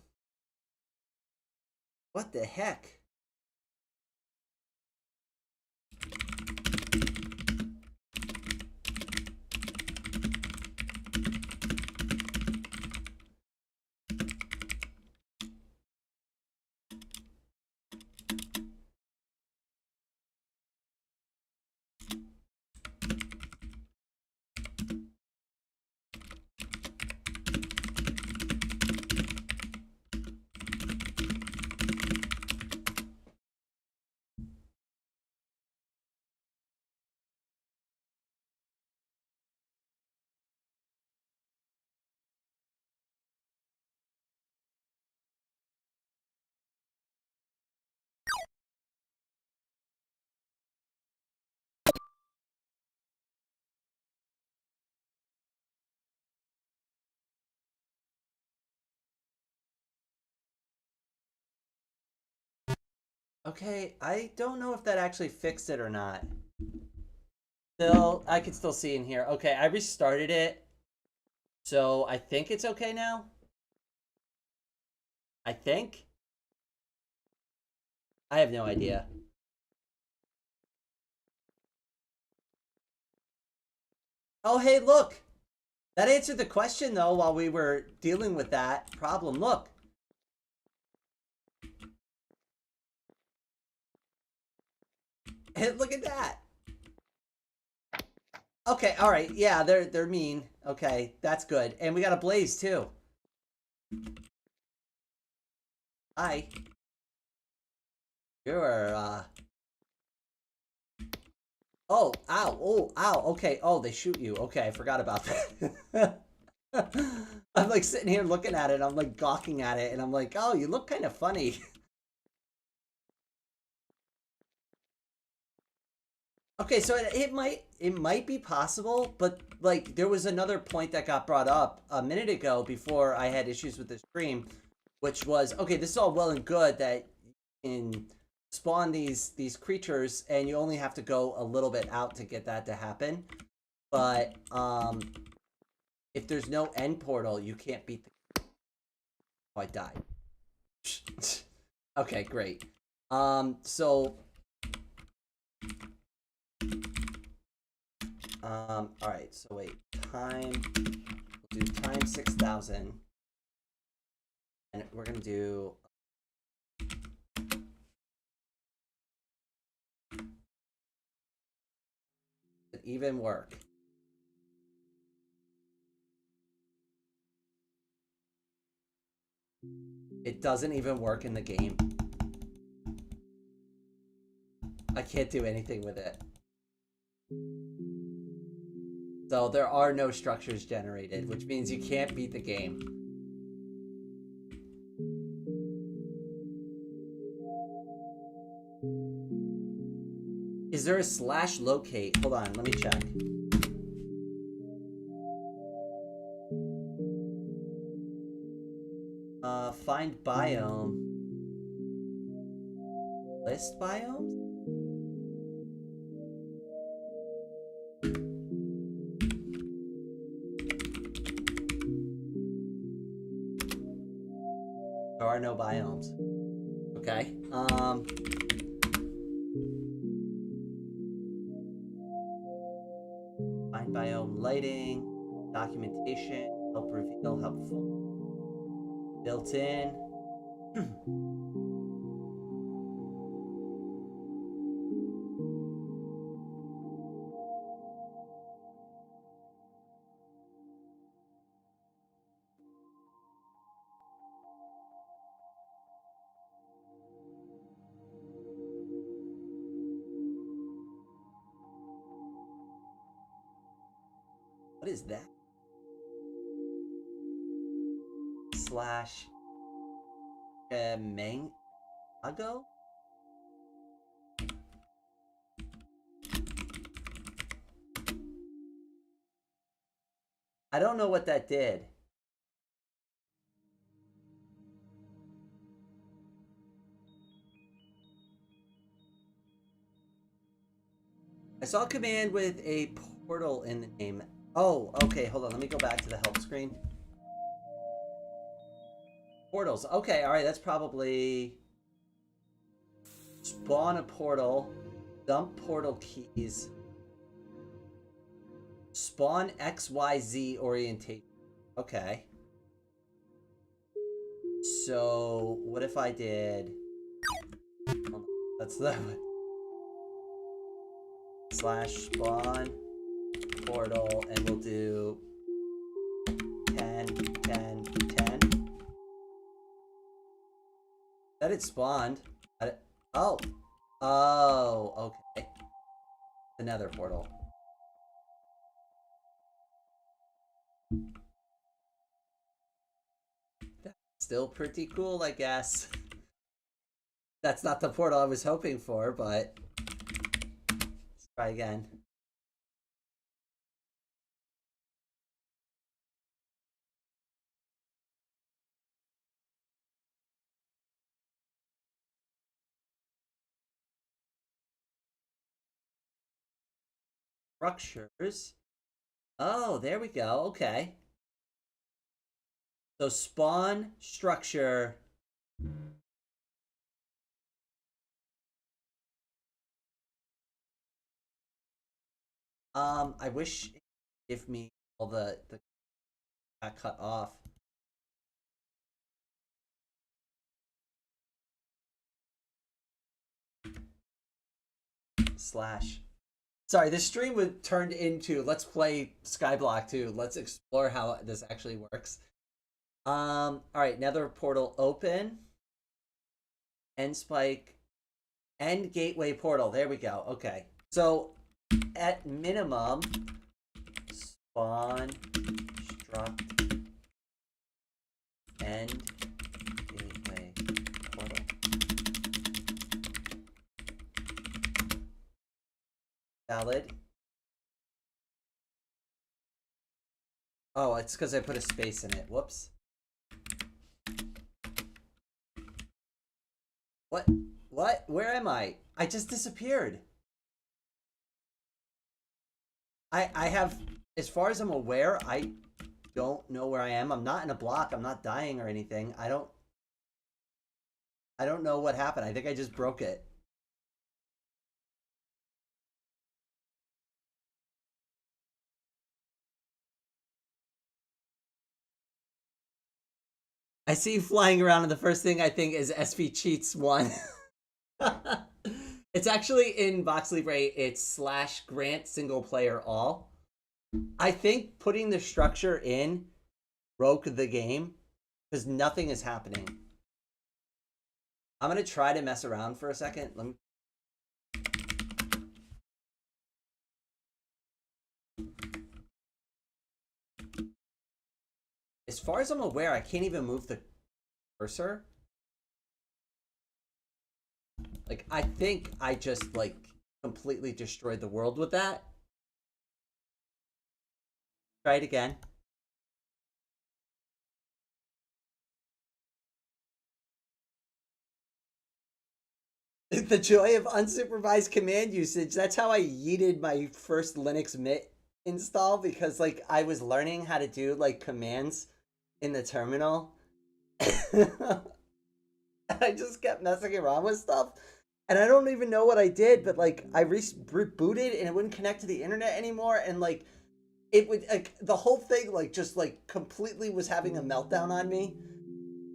What the heck? Okay, I don't know if that actually fixed it or not. Still, I can still see in here. Okay, I restarted it. So I think it's okay now. I think. I have no idea. Oh, hey, look. That answered the question, though, while we were dealing with that problem. Look. Hey, look at that. Okay, all right. Yeah, they're mean. Okay, that's good. And we got a blaze, too. Hi. You're, Oh, ow. Oh, ow. Okay. Oh, they shoot you. Okay, I forgot about that. I'm like sitting here looking at it. I'm like gawking at it, and I'm like, oh, you look kind of funny. Okay, so it might be possible, but like there was another point that got brought up a minute ago before I had issues with the stream, which was okay. This is all well and good that you can spawn these creatures, and you only have to go a little bit out to get that to happen. But if there's no end portal, you can't beat the. Oh, I died. Okay, great. So. All right. So wait. We'll do time 6,000, and we're gonna do. Does it even work? It doesn't even work in the game. I can't do anything with it. So there are no structures generated, which means you can't beat the game. Is there a /locate? Hold on, let me check. Find biome. List biomes? There are no biomes. Okay. Find biome lighting, documentation, help reveal, helpful. Built in. What is that? /Mango? I don't know what that did. I saw a command with a portal in the name. Oh, okay, hold on. Let me go back to the help screen. Portals. Okay, all right. That's probably spawn a portal, dump portal keys, spawn XYZ orientation. Okay. So what if I did? Hold on, that's the /spawn portal, and we'll do 10, 10, 10. That it spawned. Oh. Oh, okay. The nether portal. That's still pretty cool, I guess. That's not the portal I was hoping for, but let's try again. Structures. Oh, there we go. Okay. So spawn structure. I wish give me all the got cut off. Slash. Sorry, this stream was turned into let's play Skyblock 2. Let's explore how this actually works. All right, Nether portal open. End spike. End gateway portal. There we go. Okay. So at minimum, spawn struct end gateway portal. Valid. Oh, it's because I put a space in it. Whoops. What? What? Where am I? I just disappeared. I have, as far as I'm aware, I don't know where I am. I'm not in a block. I'm not dying or anything. I don't know what happened. I think I just broke it. I see you flying around, and the first thing I think is SV Cheats 1. It's actually in VoxeLibre, it's /grant single player all. I think putting the structure in broke the game because nothing is happening. I'm going to try to mess around for a second. Let me. As far as I'm aware, I can't even move the cursor. Like, I think I just, like, completely destroyed the world with that. Try it again. The joy of unsupervised command usage. That's how I yeeted my first Linux Mint install, because, like, I was learning how to do, like, commands in the terminal. I just kept messing around with stuff. And I don't even know what I did, but like I rebooted and it wouldn't connect to the internet anymore, and like it would, like, the whole thing like just like completely was having a meltdown on me.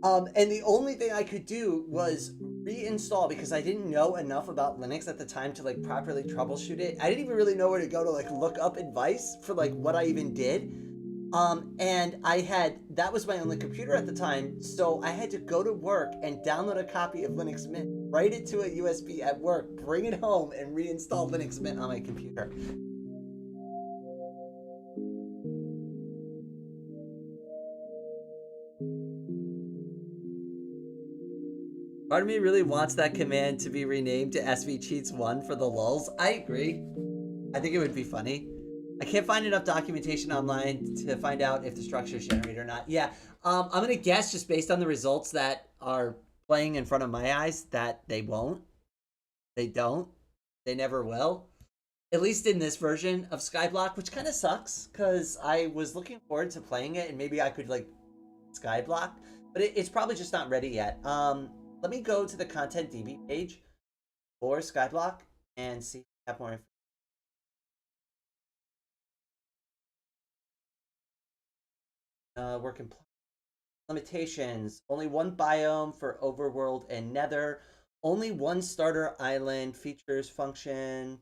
And the only thing I could do was reinstall, because I didn't know enough about Linux at the time to like properly troubleshoot it. I didn't even really know where to go to like look up advice for like what I even did. And that was my only computer at the time, so I had to go to work and download a copy of Linux Mint, write it to a USB at work, bring it home, and reinstall Linux Mint on my computer. Part of me really wants that command to be renamed to svcheats1 for the lulz. I agree. I think it would be funny. I can't find enough documentation online to find out if the structure is generated or not. Yeah, I'm going to guess, just based on the results that are playing in front of my eyes, that they won't. They don't. They never will. At least in this version of Skyblock, which kind of sucks, because I was looking forward to playing it, and maybe I could, like, Skyblock. But it's probably just not ready yet. Let me go to the Content DB page for Skyblock and see if we have more information. Working limitations. Only one biome for overworld and nether. Only one starter island. Features function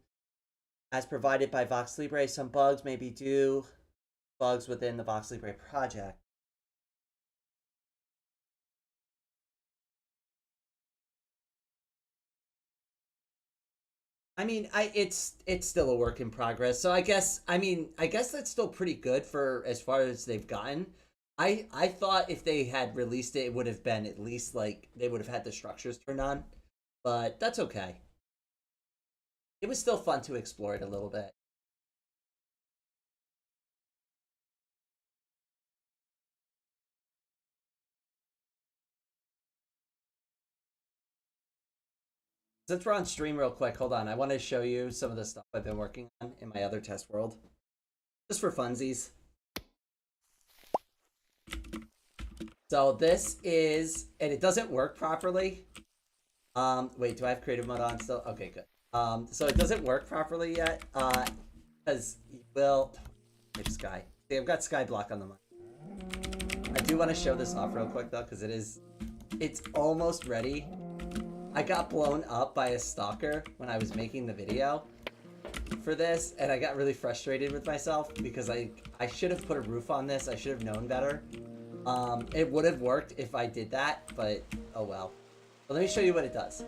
as provided by VoxeLibre. Some bugs may be due. Bugs within the VoxeLibre project. I mean, it's still a work in progress. So I guess that's still pretty good for as far as they've gotten. I thought if they had released it, it would have been at least like they would have had the structures turned on, but that's okay. It was still fun to explore it a little bit. Since we're on stream real quick, hold on. I want to show you some of the stuff I've been working on in my other test world. Just for funsies. So this is, and it doesn't work properly. Wait, do I have creative mode on still? Okay, good. So it doesn't work properly yet, because you will, Type Sky. See, I've got Skyblock on the mic. I do want to show this off real quick though, because it's almost ready. I got blown up by a stalker when I was making the video for this, and I got really frustrated with myself because I should have put a roof on this. I should have known better. It would have worked if I did that, but oh well. But let me show you what it does.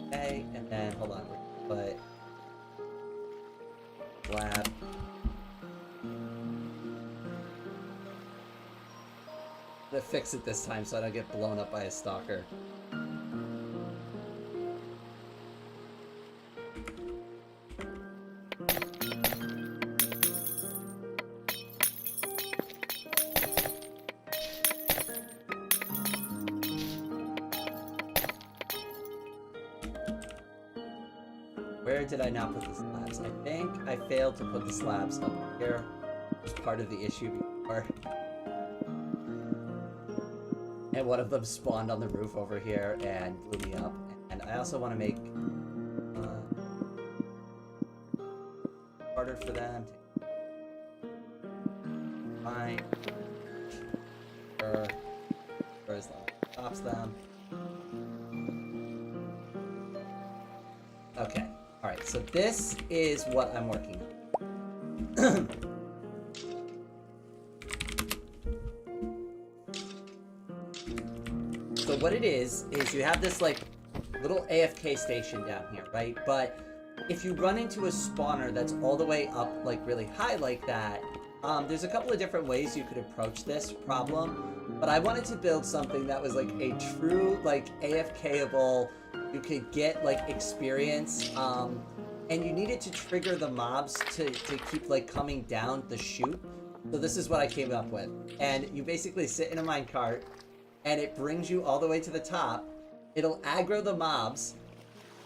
Okay, and then hold on, but lab. I'm gonna fix it this time so I don't get blown up by a stalker. Where did I not put the slabs? I think I failed to put the slabs up here. It was part of the issue before. And one of them spawned on the roof over here and blew me up. And I also want to make harder for them to find. Where's that? Stops them. Okay. Alright, so this is what I'm working on. So what it is you have this like little AFK station down here, right? But if you run into a spawner that's all the way up like really high like that, there's a couple of different ways you could approach this problem. But I wanted to build something that was like a true like AFK-able, you could get like experience, and you needed to trigger the mobs to keep like coming down the chute. So this is what I came up with. And you basically sit in a minecart and it brings you all the way to the top. It'll aggro the mobs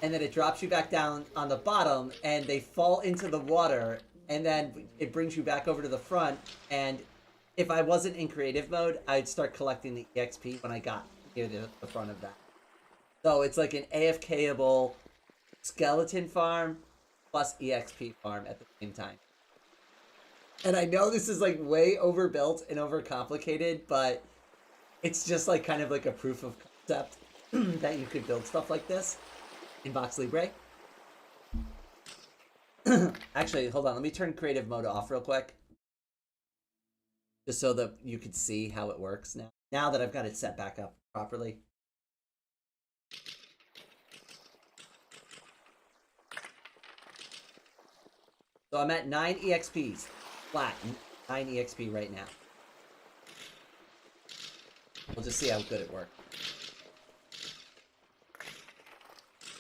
and then it drops you back down on the bottom and they fall into the water, and then it brings you back over to the front. And if I wasn't in creative mode, I'd start collecting the EXP when I got near the front of that. So it's like an AFK-able skeleton farm plus EXP farm at the same time. And I know this is like way overbuilt and overcomplicated, but it's just like kind of like a proof of concept that you could build stuff like this in VoxeLibre. Actually, hold on, let me turn creative mode off real quick. Just so that you could see how it works now that I've got it set back up properly. So I'm at 9 EXPs, flat, 9 EXP right now. We'll just see how good it worked.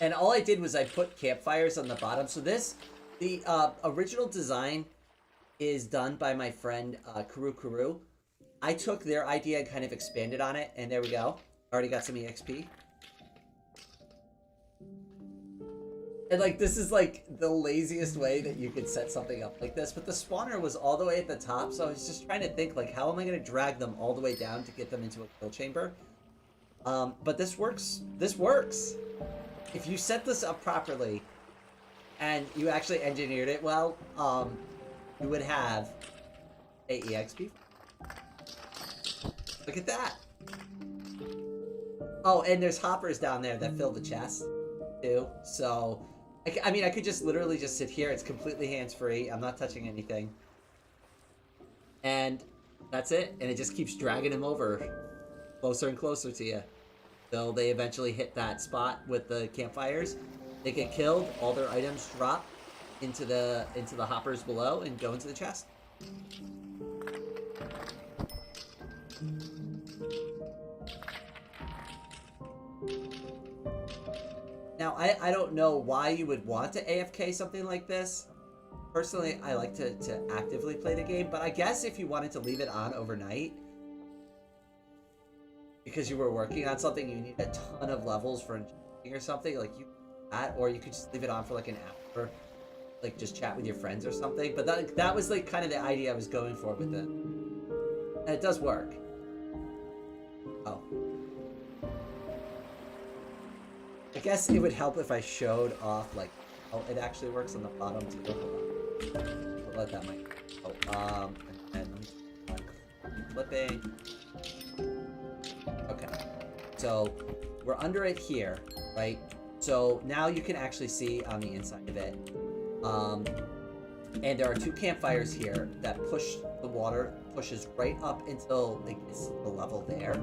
And all I did was I put campfires on the bottom. So the original design is done by my friend Kuru. I took their idea and kind of expanded on it, and there we go. Already got some EXP. And like, this is like the laziest way that you could set something up like this, but the spawner was all the way at the top, so I was just trying to think like, how am I going to drag them all the way down to get them into a kill chamber? But this works. This works. If you set this up properly and you actually engineered it well, you would have a EXP. Look at that. Oh, and there's hoppers down there that fill the chest too, so I mean, I could just literally just sit here. It's completely hands-free. I'm not touching anything. And that's it. And it just keeps dragging him over closer and closer to you. So they eventually hit that spot with the campfires. They get killed. All their items drop into the hoppers below and go into the chest. Now, I don't know why you would want to AFK something like this. Personally, I like to actively play the game, but I guess if you wanted to leave it on overnight, because you were working on something, you need a ton of levels for enchanting or something, like you that, or you could just leave it on for like an hour, like just chat with your friends or something. But that was like kind of the idea I was going for with it. And it does work. Oh. I guess it would help if I showed off, like, how it actually works on the bottom, too. Hold on. We'll let that mic. Oh, and let me flipping. Okay. So, we're under it here, right? So, now you can actually see on the inside of it. And there are 2 campfires here that push the water, pushes right up until it gets to the level there.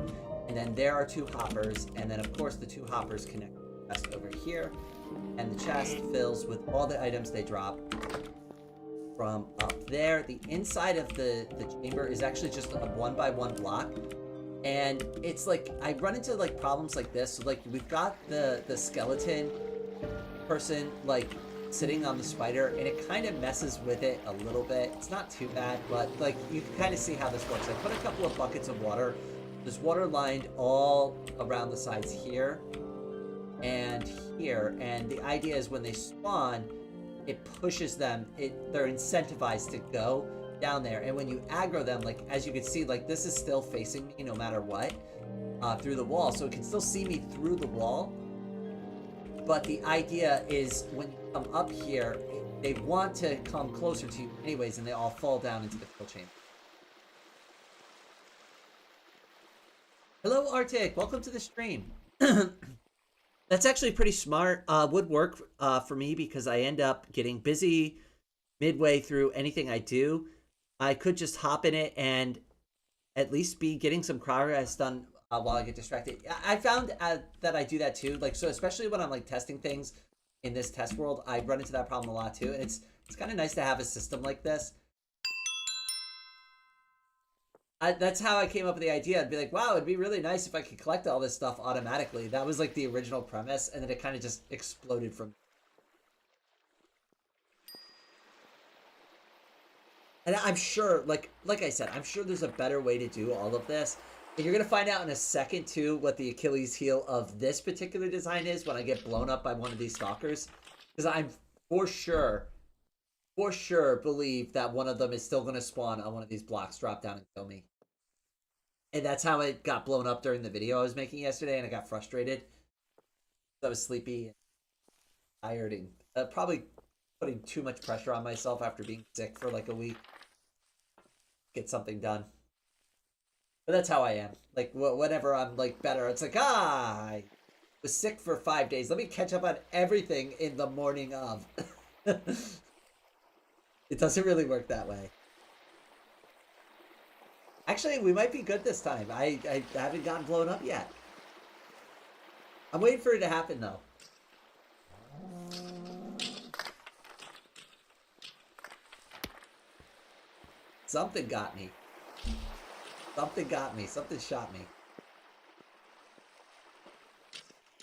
And then there are 2 hoppers, and then of course the 2 hoppers connect to the chest over here. And the chest fills with all the items they drop from up there. The inside of the chamber is actually just a 1x1 block. And it's like, I run into like problems like this. So like we've got the skeleton person like sitting on the spider, and it kind of messes with it a little bit. It's not too bad, but like you can kind of see how this works. I put a couple of buckets of water. There's water lined all around the sides here and here, and the idea is when they spawn, it pushes them, they're incentivized to go down there. And when you aggro them, like as you can see, like this is still facing me no matter what, through the wall, so it can still see me through the wall. But the idea is when you come up here, they want to come closer to you anyways, and they all fall down into the kill chamber. Hello, Arctic. Welcome to the stream. That's actually pretty smart. Would work for me because I end up getting busy midway through anything I do. I could just hop in it and at least be getting some progress done while I get distracted. I found that I do that too. Like, so especially when I'm like testing things in this test world, I run into that problem a lot too. And it's kind of nice to have a system like this. That's how I came up with the idea. I'd be like, wow, it'd be really nice if I could collect all this stuff automatically. That was like the original premise, and then it kind of just exploded from. And I'm sure, like I said, I'm sure there's a better way to do all of this. And you're going to find out in a second, too, what the Achilles heel of this particular design is when I get blown up by one of these stalkers. Because I'm for sure believe that one of them is still going to spawn on one of these blocks, drop down and kill me. And that's how it got blown up during the video I was making yesterday, and I got frustrated. I was sleepy and tired and probably putting too much pressure on myself after being sick for like a week. Get something done. But that's how I am. Like, whenever I'm, like, better, it's like, I was sick for 5 days. Let me catch up on everything in the morning of. It doesn't really work that way. Actually, we might be good this time. I haven't gotten blown up yet. I'm waiting for it to happen, though. Something got me. Something got me. Something shot me.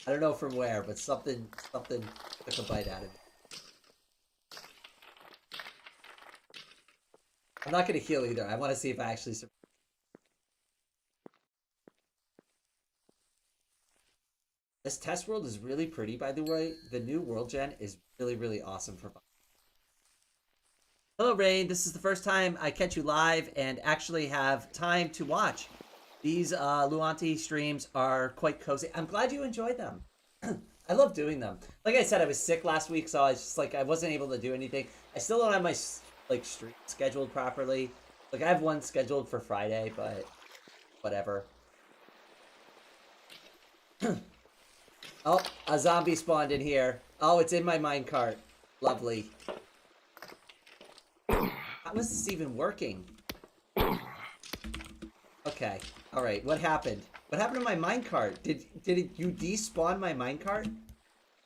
I don't know from where, but something took a bite out of me. I'm not going to heal either. I want to see if I actually survive. This test world is really pretty, by the way. The new world gen is really, really awesome for fun. Hello, Rain. This is the first time I catch you live and actually have time to watch. These Luanti streams are quite cozy. I'm glad you enjoyed them. I love doing them. Like I said, I was sick last week, so I was just like, I wasn't able to do anything. I still don't have my like stream scheduled properly. Like I have one scheduled for Friday, but whatever. Oh, a zombie spawned in here. Oh, it's in my minecart. Lovely. How is this even working? Okay. Alright, what happened? What happened to my minecart? Did you despawn my minecart?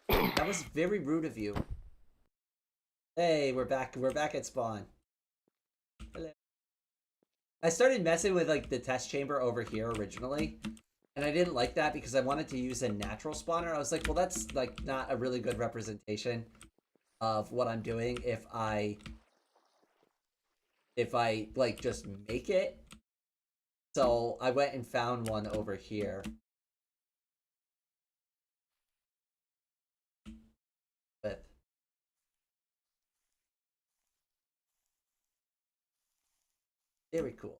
That was very rude of you. Hey, we're back at spawn. Hello. I started messing with like the test chamber over here originally. And I didn't like that because I wanted to use a natural spawner. I was like, well, that's like not a really good representation of what I'm doing if I like just make it. So I went and found one over here. But very cool.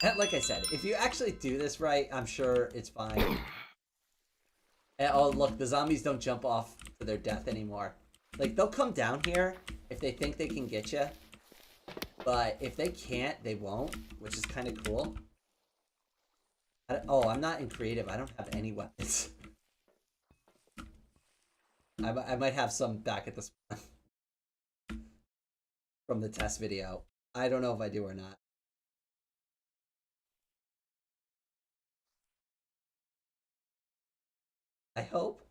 Like I said, if you actually do this right, I'm sure it's fine. And, oh, look, the zombies don't jump off to their death anymore. Like, they'll come down here if they think they can get you. But if they can't, they won't, which is kind of cool. Oh, I'm not in creative. I don't have any weapons. I might have some back at this one. From the test video. I don't know if I do or not. I hope.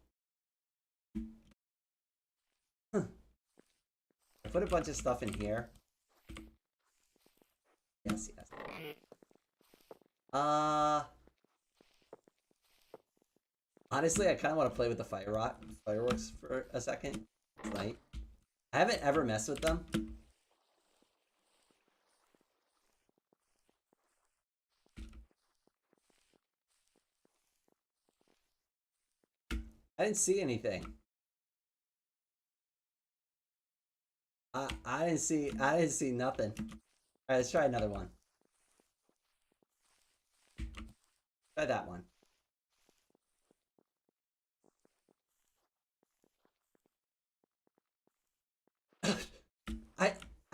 Huh. I put a bunch of stuff in here. Yes, yes. Honestly, I kind of want to play with the fireworks for a second tonight. I haven't ever messed with them. I didn't see anything. I didn't see nothing. Alright, let's try another one. Try that one.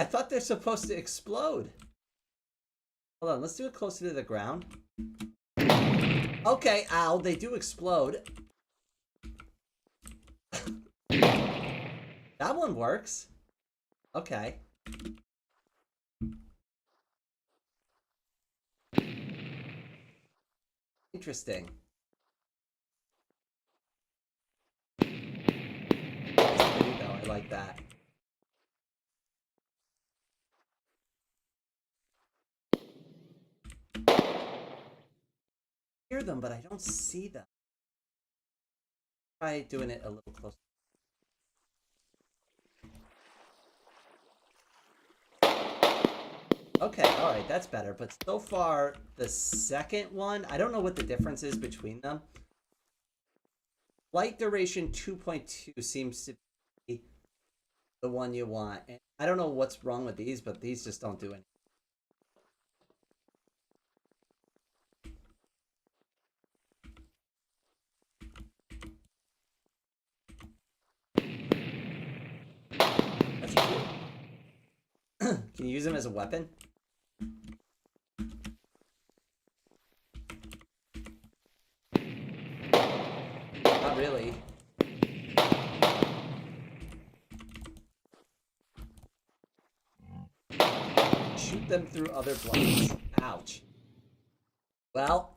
I thought they're supposed to explode. Hold on, let's do it closer to the ground. Okay, ow, they do explode. That one works. Okay. Interesting. There you go, I like that. I hear them, but I don't see them. Try doing it a little closer. Okay, alright, that's better. But so far, the second one, I don't know what the difference is between them. Flight duration 2.2 seems to be the one you want. And I don't know what's wrong with these, but these just don't do anything. That's cool. Can you use them as a weapon? Not really. Shoot them through other blocks. Ouch. Well,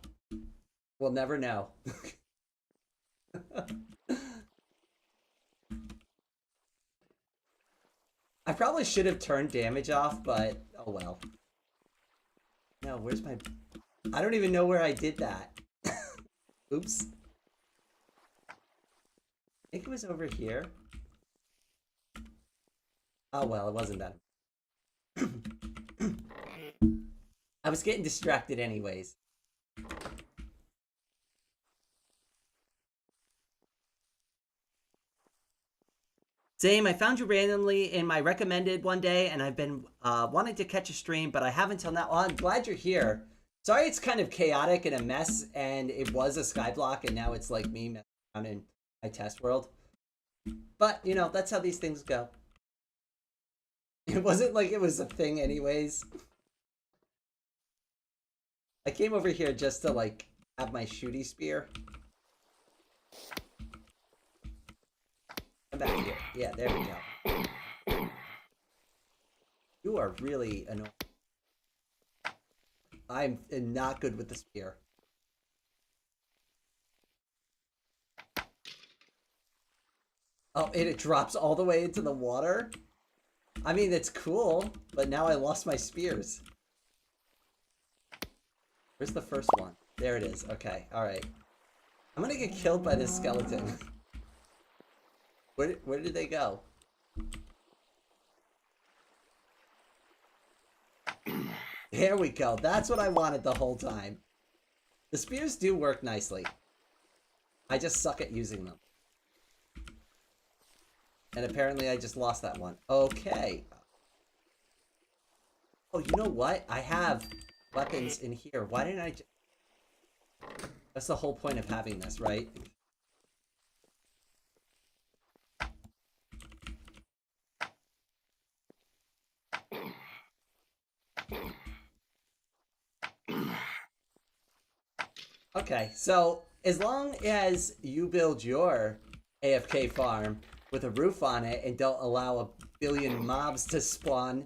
we'll never know. I probably should have turned damage off, but oh well. No, where's my... I don't even know where I did that. Oops. I think it was over here. Oh well, it wasn't that. I was getting distracted anyways. Same, I found you randomly in my recommended one day, and I've been wanting to catch a stream, but I haven't till now. Well, I'm glad you're here. Sorry it's kind of chaotic and a mess, and it was a Skyblock, and now it's like me messing around in my test world. But, you know, that's how these things go. It wasn't like it was a thing anyways. I came over here just to, like, have my shooty spear. Come back here. Yeah, there we go. You are really annoying. I'm not good with the spear. Oh, and it drops all the way into the water? I mean, it's cool, but now I lost my spears. Where's the first one? There it is. Okay, alright. I'm gonna get killed by this skeleton. Where did they go? There we go. That's what I wanted the whole time. The spears do work nicely. I just suck at using them. And apparently I just lost that one. Okay. Oh, you know what? I have weapons in here. Why didn't I... That's the whole point of having this, right? Okay, so as long as you build your AFK farm with a roof on it and don't allow a billion mobs to spawn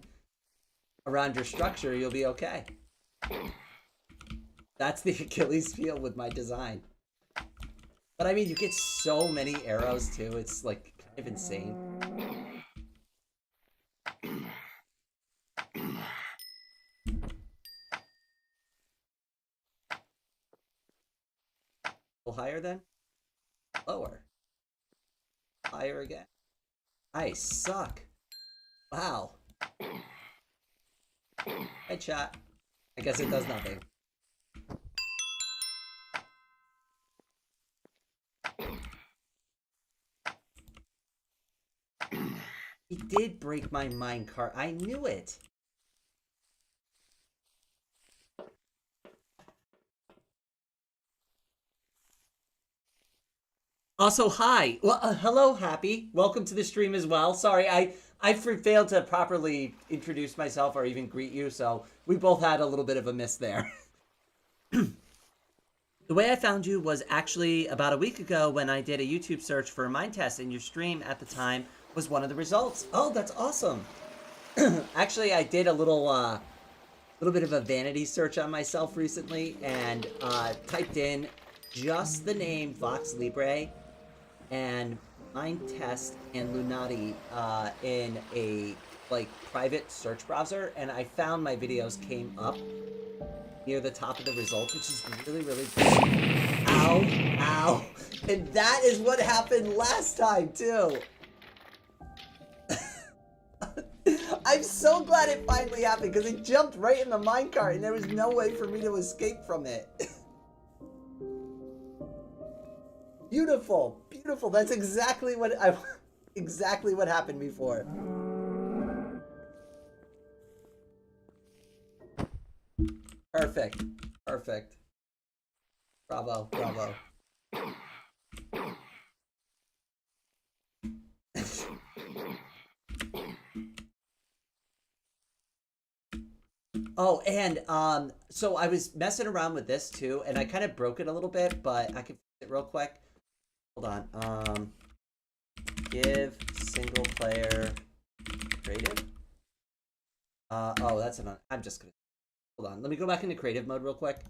around your structure, you'll be okay. That's the Achilles heel with my design. But I mean, you get so many arrows too, it's like kind of insane. A little higher then? Lower. Higher again. I suck. Wow. Headshot. I guess it does nothing. He did break my minecart. I knew it. Also, hi. Well, hello, Happy. Welcome to the stream as well. Sorry, I failed to properly introduce myself or even greet you, so we both had a little bit of a miss there. The way I found you was actually about a week ago when I did a YouTube search for a mind test, and your stream at the time was one of the results. Oh, that's awesome. Actually, I did a little bit of a vanity search on myself recently, and typed in just the name VoxeLibre and mind test and Lunati in a like private search browser, and I found my videos came up near the top of the results, which is really, really good. Ow, ow. And that is what happened last time too. I'm so glad it finally happened because it jumped right in the minecart and there was no way for me to escape from it. Beautiful, beautiful. That's exactly what happened before. Perfect, perfect. Bravo, bravo. Oh, and so I was messing around with this too, and I kind of broke it a little bit, but I can fix it real quick. Hold on. Give single player creative. Oh, that's an. I'm just gonna. Hold on. Let me go back into creative mode real quick.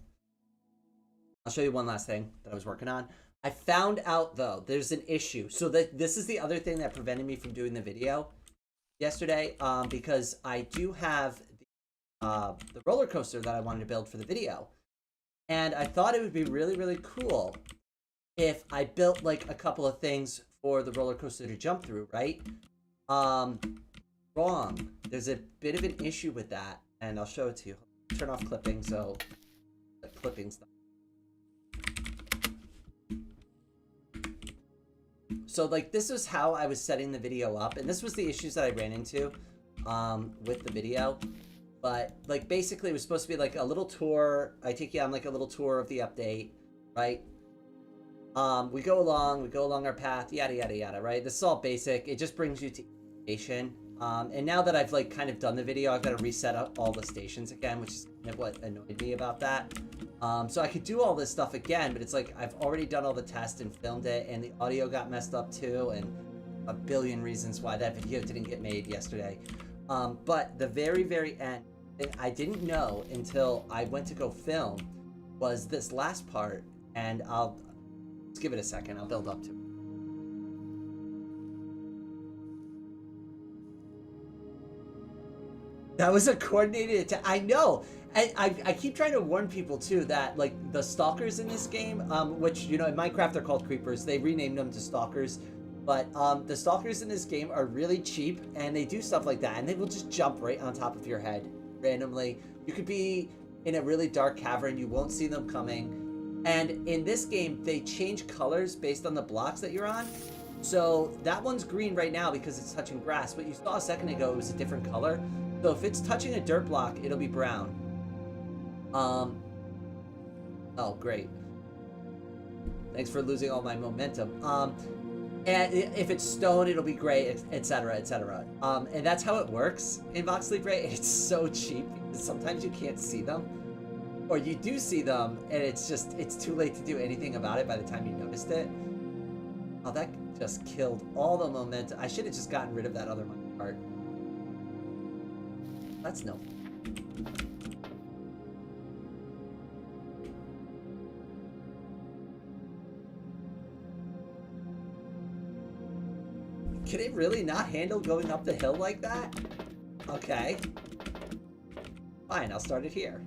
I'll show you one last thing that I was working on. I found out though there's an issue. So this is the other thing that prevented me from doing the video yesterday. Because I do have the roller coaster that I wanted to build for the video, and I thought it would be really, really cool if I built like a couple of things for the roller coaster to jump through, right? Wrong. There's a bit of an issue with that, and I'll show it to you. Turn off clipping so the clipping stuff. So like this is how I was setting the video up, and this was the issues that I ran into with the video. But like basically it was supposed to be like a little tour. I take you on like a little tour of the update, right? We go along our path, yada yada yada, right? This is all basic. It just brings you to station. And now that I've like kind of done the video, I've got to reset up all the stations again, which is kind of what annoyed me about that. So I could do all this stuff again, but it's like I've already done all the tests and filmed it, and the audio got messed up too, and a billion reasons why that video didn't get made yesterday. But the very, very end, thing I didn't know until I went to go film was this last part, and I'll just give it a second. I'll build up to it. That was a coordinated attack. I know. I keep trying to warn people too that like the stalkers in this game, which you know in Minecraft they're called creepers. They renamed them to stalkers, but the stalkers in this game are really cheap and they do stuff like that, and they will just jump right on top of your head randomly. You could be in a really dark cavern, you won't see them coming. And in this game, they change colors based on the blocks that you're on. So that one's green right now because it's touching grass, but you saw a second ago it was a different color. So if it's touching a dirt block, it'll be brown. Oh, great. Thanks for losing all my momentum. And if it's stone, it'll be gray, etc., etc. And that's how it works in VoxeLibre. It's so cheap because sometimes you can't see them, or you do see them, and it's too late to do anything about it by the time you noticed it. Oh, that just killed all the momentum. I should have just gotten rid of that other part. That's no. Can it really not handle going up the hill like that? Okay. Fine, I'll start it here.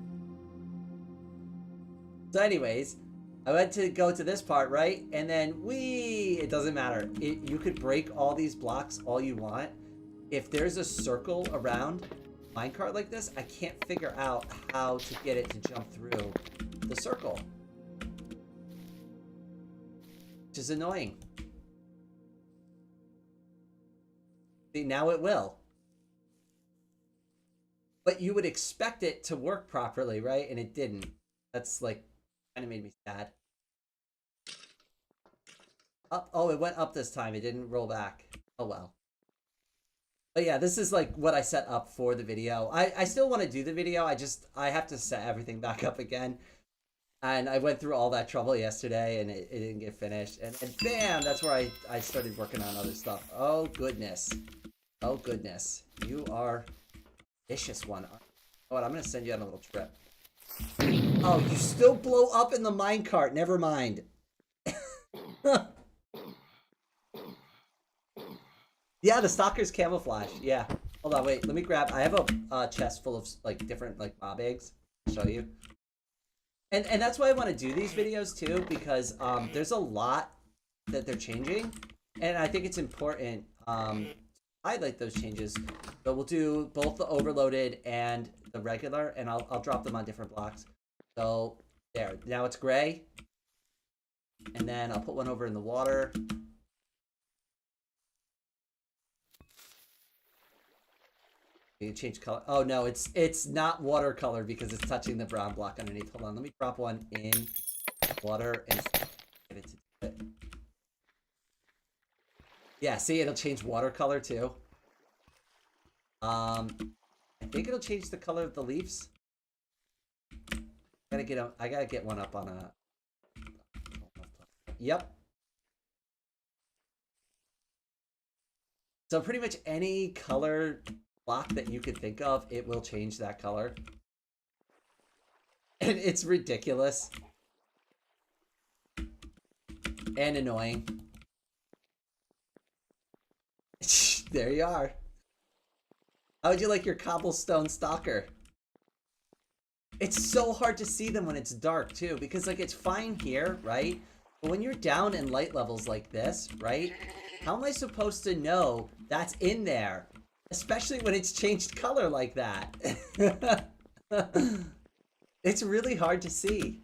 So anyways, I went to go to this part, right? And then it doesn't matter. You could break all these blocks all you want. If there's a circle around minecart like this, I can't figure out how to get it to jump through the circle. Which is annoying. See, now it will. But you would expect it to work properly, right? And it didn't. That's like, kind of made me sad. Up. Oh, it went up this time. It didn't roll back. Oh well. But yeah, this is like what I set up for the video. I still want to do the video. I have to set everything back up again. And I went through all that trouble yesterday and it didn't get finished. And bam, that's where I started working on other stuff. Oh goodness. Oh goodness. You are a vicious one. Oh, I'm going to send you on a little trip. Oh, you still blow up in the minecart. Never mind. Yeah, the stalker's camouflage. Yeah. Hold on, wait. Let me grab. I have a chest full of like different like mob eggs. I'll show you. And that's why I want to do these videos too, because there's a lot that they're changing, and I think it's important to highlight those changes. So we'll do both the overloaded and the regular, and I'll drop them on different blocks. So there. Now it's gray, and then I'll put one over in the water. You can change color. Oh no, it's not watercolor because it's touching the brown block underneath. Hold on, let me drop one in water and get it to do it. Yeah, see, it'll change watercolor too. I think it'll change the color of the leaves. I gotta get one up on a. Yep. So pretty much any color block that you could think of, it will change that color. And it's ridiculous. And annoying. There you are. How would you like your cobblestone stalker? It's so hard to see them when it's dark too, because like it's fine here, right? But when you're down in light levels like this, right? How am I supposed to know that's in there? Especially when it's changed color like that. It's really hard to see.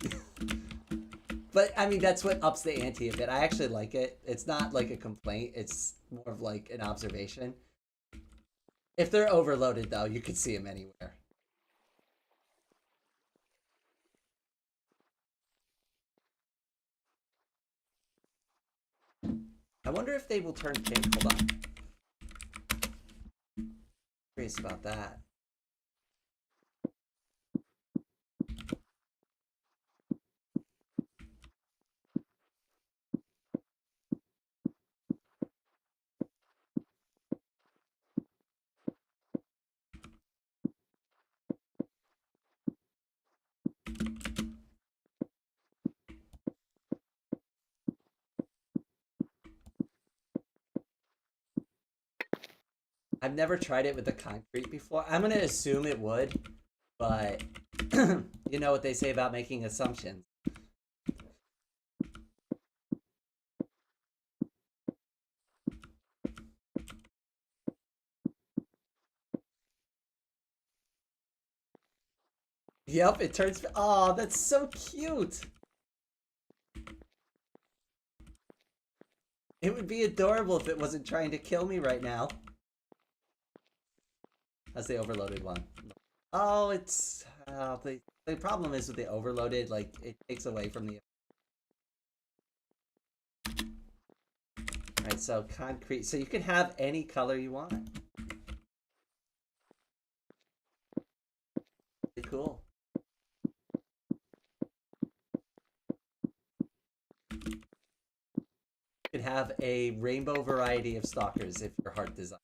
But, I mean, that's what ups the ante a bit. I actually like it. It's not like a complaint. It's more of like an observation. If they're overloaded, though, you can see them anywhere. I wonder if they will turn pink. Hold on. Curious about that. I've never tried it with the concrete before. I'm gonna assume it would, but you know what they say about making assumptions. Yep, it turns. Oh, that's so cute. It would be adorable if it wasn't trying to kill me right now. That's the overloaded one. Oh, it's The problem is with the overloaded, like, it takes away from the... Alright, so concrete. So you can have any color you want. Pretty cool. You can have a rainbow variety of stalkers if your heart desires.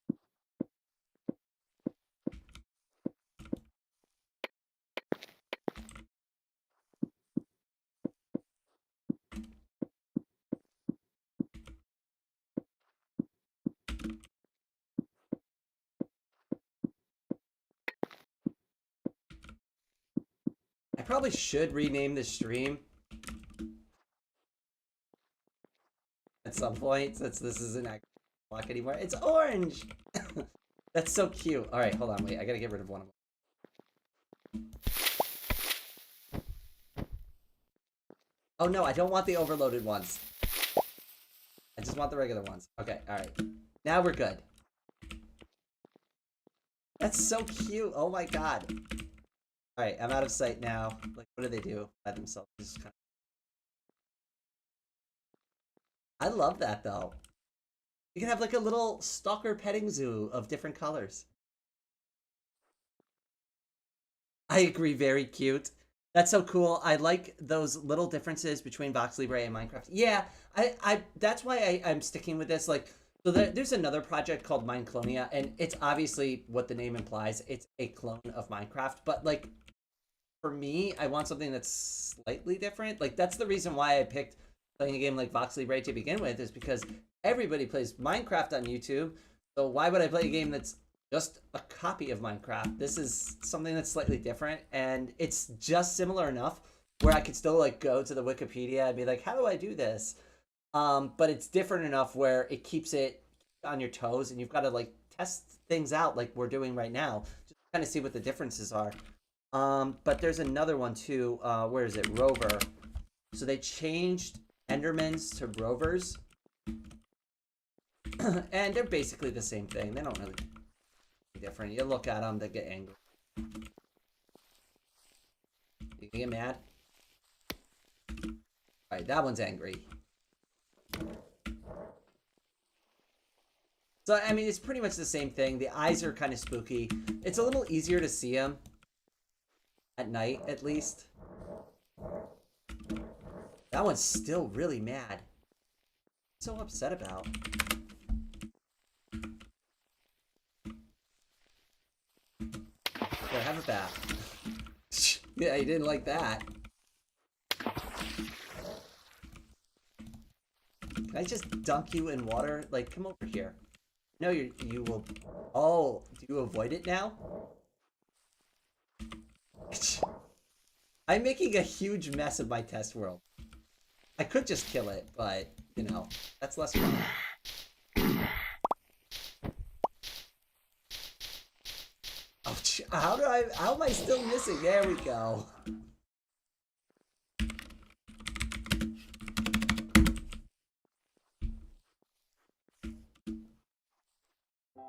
I probably should rename the stream at some point, since this isn't actually block anymore. It's orange! That's so cute. Alright, hold on, wait. I gotta get rid of one of them. Oh no, I don't want the overloaded ones. I just want the regular ones. Okay, alright. Now we're good. That's so cute. Oh my god. Alright, I'm out of sight now. Like, what do they do by themselves? Just kind of... I love that, though. You can have, like, a little stalker petting zoo of different colors. I agree, very cute. That's so cool. I like those little differences between VoxeLibre and Minecraft. Yeah, that's why I'm sticking with this. Like, so there's another project called Mineclonia, and it's obviously what the name implies. It's a clone of Minecraft, but, like, for me, I want something that's slightly different. Like, that's the reason why I picked playing a game like VoxeLibre to begin with, is because everybody plays Minecraft on YouTube. So why would I play a game that's just a copy of Minecraft? This is something that's slightly different, and it's just similar enough where I could still, like, go to the Wikipedia and be like, how do I do this? But it's different enough where it keeps it on your toes, and you've got to, like, test things out like we're doing right now, just kind of see what the differences are. But there's another one too. Where is it? Rover. So they changed Endermans to Rovers. And they're basically the same thing. They don't really be different. You look at them, they get angry. You get mad? Alright, that one's angry. So, I mean, it's pretty much the same thing. The eyes are kind of spooky. It's a little easier to see them. At night, at least. That one's still really mad. So upset about. Yeah, have a bath. Yeah, you didn't like that. Can I just dunk you in water? Like, come over here. No, you will... Oh, do you avoid it now? I'm making a huge mess of my test world. I could just kill it, but, you know, that's less fun. Oh, how am I still missing? There we go.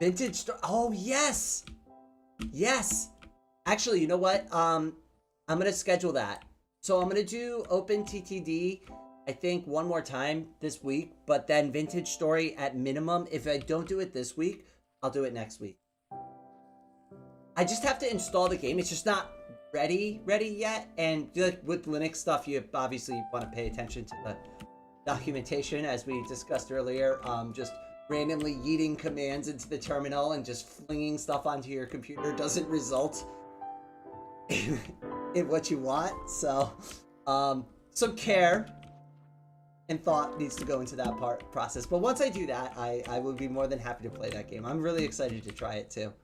Vintage store. Oh, yes. Yes. Actually, you know what? I'm going to schedule that. So I'm going to do Open TTD, I think, one more time this week, but then Vintage Story at minimum. If I don't do it this week, I'll do it next week. I just have to install the game. It's just not ready yet. And like with Linux stuff, you obviously want to pay attention to the documentation, as we discussed earlier. Just randomly yeeting commands into the terminal and just flinging stuff onto your computer doesn't result in what you want. So some care and thought needs to go into that process. But once I do that, I will be more than happy to play that game. I'm really excited to try it too.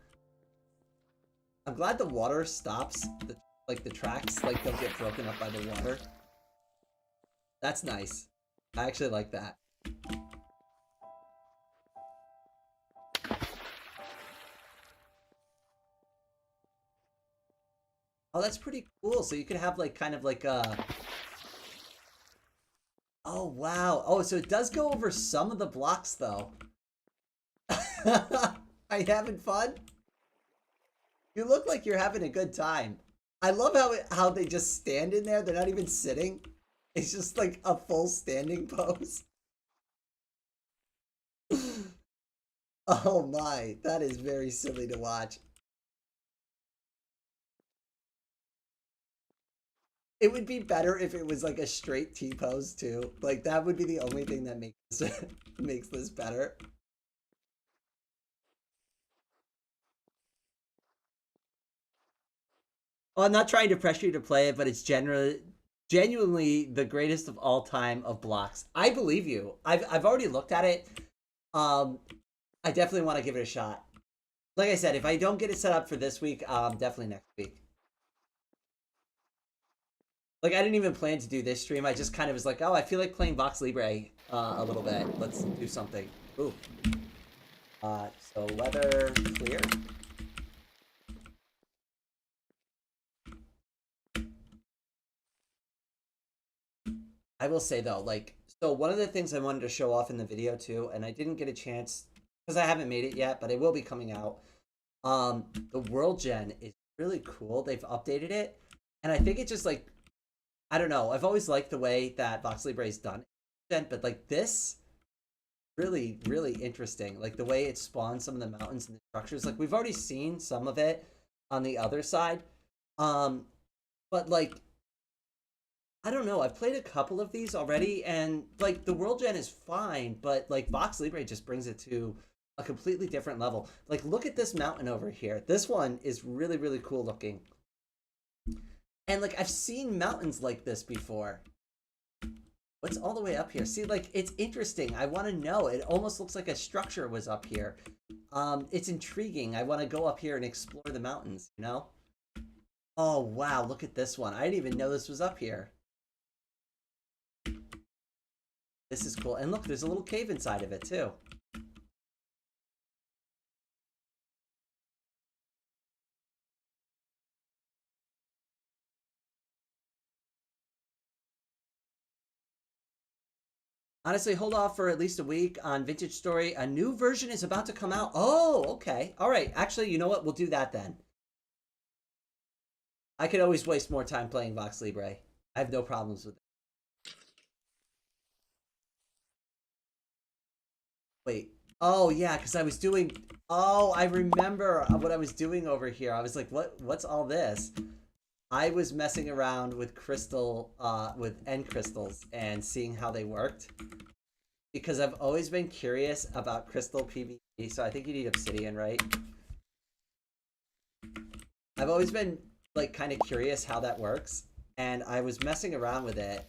I'm glad the water stops. The tracks, like, don't get broken up by the water. That's nice. I actually like that. Oh, that's pretty cool. So you could have, like, kind of like a... Oh, wow. Oh, so it does go over some of the blocks, though. Are you having fun? You look like you're having a good time. I love how they just stand in there. They're not even sitting. It's just like a full standing pose. Oh my, that is very silly to watch. It would be better if it was like a straight T pose too. Like that would be the only thing that makes this, makes this better. Well, I'm not trying to pressure you to play it, but it's genuinely the greatest of all time of blocks. I believe you. I've already looked at it. I definitely want to give it a shot. Like I said, if I don't get it set up for this week, definitely next week. Like I didn't even plan to do this stream. I just kind of was like, oh, I feel like playing VoxeLibre a little bit. Let's do something. Ooh. So weather clear. I will say though, like, so one of the things I wanted to show off in the video too, and I didn't get a chance because I haven't made it yet, but it will be coming out. The world gen is really cool. They've updated it, and I think it just like, I don't know. I've always liked the way that VoxeLibre is done, but like this, really, really interesting. Like the way it spawns some of the mountains and the structures. Like we've already seen some of it on the other side, but like I don't know. I've played a couple of these already, and like the world gen is fine, but like VoxeLibre just brings it to a completely different level. Like, look at this mountain over here. This one is really, really cool looking. And like, I've seen mountains like this before. What's all the way up here? See, like, it's interesting. I want to know. It almost looks like a structure was up here. It's intriguing. I want to go up here and explore the mountains, you know? Oh, wow. Look at this one. I didn't even know this was up here. This is cool. And look, there's a little cave inside of it, too. Honestly, hold off for at least a week on Vintage Story. A new version is about to come out. Oh, okay. All right. Actually, you know what? We'll do that then. I could always waste more time playing VoxeLibre. I have no problems with it. Wait. Oh, yeah, because I was doing... Oh, I remember what I was doing over here. I was like, what's all this? I was messing around with with end crystals and seeing how they worked. Because I've always been curious about crystal PvP, so I think you need obsidian, right? I've always been, like, kind of curious how that works, and I was messing around with it.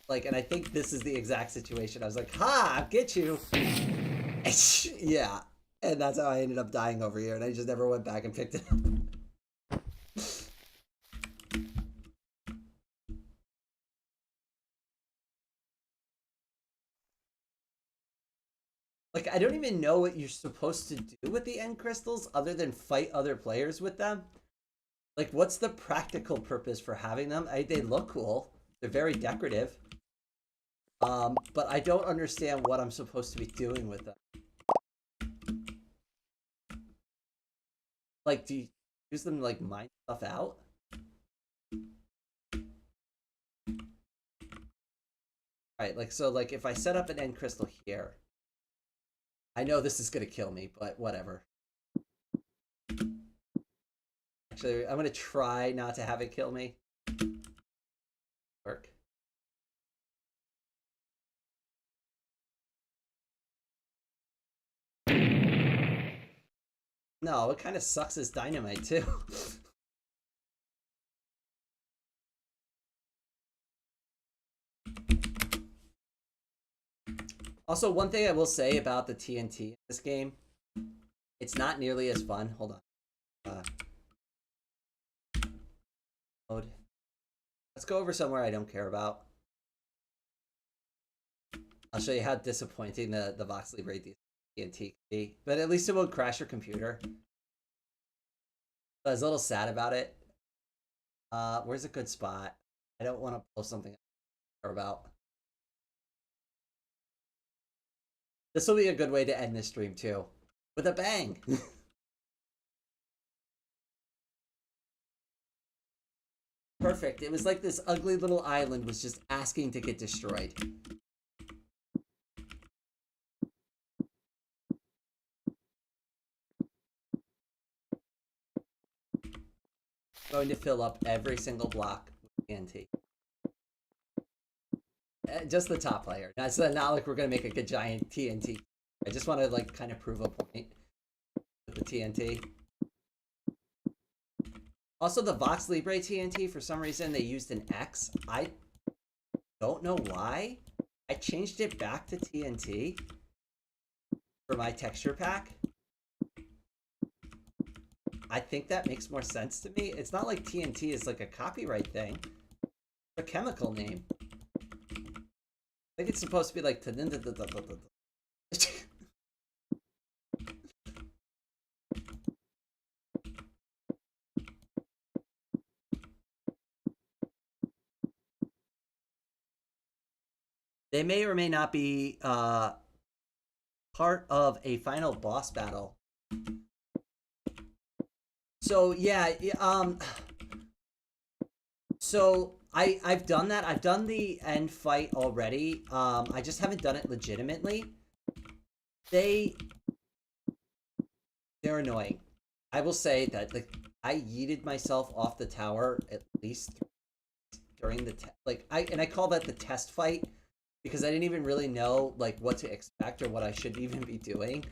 Like, and I think this is the exact situation. I was like, ha, I'll get you! Yeah, and that's how I ended up dying over here, and I just never went back and picked it up. Like, I don't even know what you're supposed to do with the end crystals other than fight other players with them. Like, what's the practical purpose for having them? They look cool. They're very decorative. But I don't understand what I'm supposed to be doing with them. Like, do you use them to, like, mine stuff out? Alright, like, so, like, if I set up an end crystal here... I know this is gonna kill me, but whatever. Actually, I'm gonna try not to have it kill me. Work. No, it kind of sucks as dynamite, too. Also, one thing I will say about the TNT in this game, it's not nearly as fun. Hold on. Mode. Let's go over somewhere I don't care about. I'll show you how disappointing the VoxeLibre TNT can be. But at least it won't crash your computer. I was a little sad about it. Where's a good spot? I don't want to post something I don't care about. This will be a good way to end this stream too. With a bang! perfect. It was like this ugly little island was just asking to get destroyed. Going to fill up every single block with TNT. Just the top layer. That's not like we're gonna make like a giant TNT. I just want to like kind of prove a point with the TNT. Also, the VoxeLibre TNT, for some reason, they used an X. I don't know why. I changed it back to TNT for my texture pack. I think that makes more sense to me. It's not like TNT is like a copyright thing. It's a chemical name. I think it's supposed to be like... They may or may not be part of a final boss battle. So yeah, so I've done that. I've done the end fight already. I just haven't done it legitimately. They're annoying. I will say that like I yeeted myself off the tower at least during the I call that the test fight because I didn't even really know like what to expect or what I should even be doing.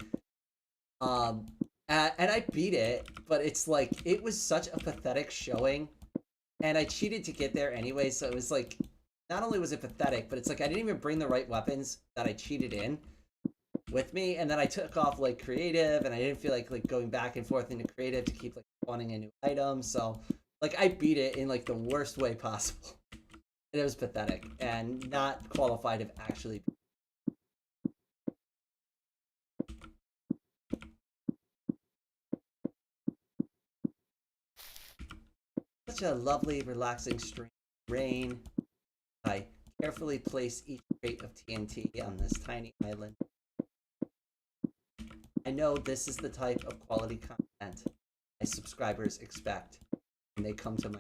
And I beat it, but it's like it was such a pathetic showing, and I cheated to get there anyway. So it was like, not only was it pathetic, but it's like I didn't even bring the right weapons that I cheated in with me, and then I took off like creative, and I didn't feel like going back and forth into creative to keep like spawning a new item. So like I beat it in like the worst way possible. And it was pathetic and not qualified of actually. Such a lovely, relaxing stream. Rain. I carefully place each crate of TNT on this tiny island. I know this is the type of quality content my subscribers expect when they come to my...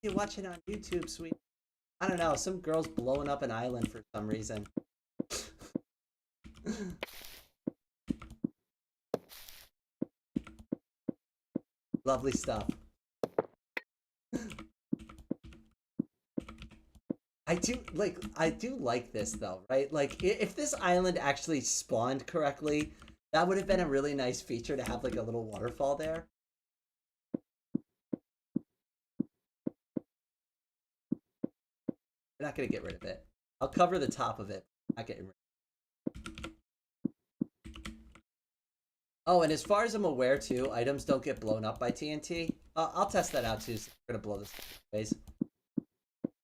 You're watching on YouTube, sweet. I don't know, some girl's blowing up an island for some reason. Lovely stuff. I do like this though, right? Like if this island actually spawned correctly, that would have been a really nice feature to have like a little waterfall there. I'm not gonna get rid of it. I'll cover the top of it. Not getting rid of it. Oh, and as far as I'm aware too, items don't get blown up by TNT. I'll test that out too, so we're gonna blow this anyways.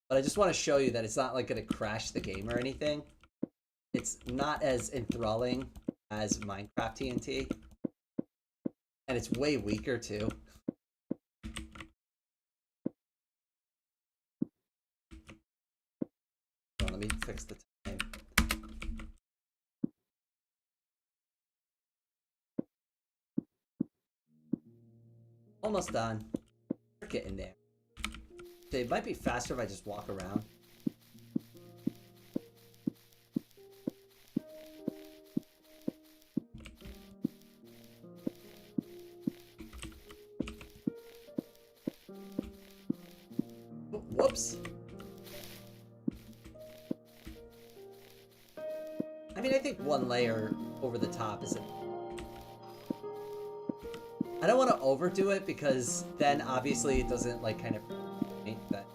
But I just want to show you that it's not like gonna crash the game or anything. It's not as enthralling as Minecraft TNT. And it's way weaker too. Let me fix the time. Almost done. We're getting there. So it might be faster if I just walk around. Whoops. I mean, I think one layer over the top is... I don't want to overdo it because then obviously it doesn't like kind of make that.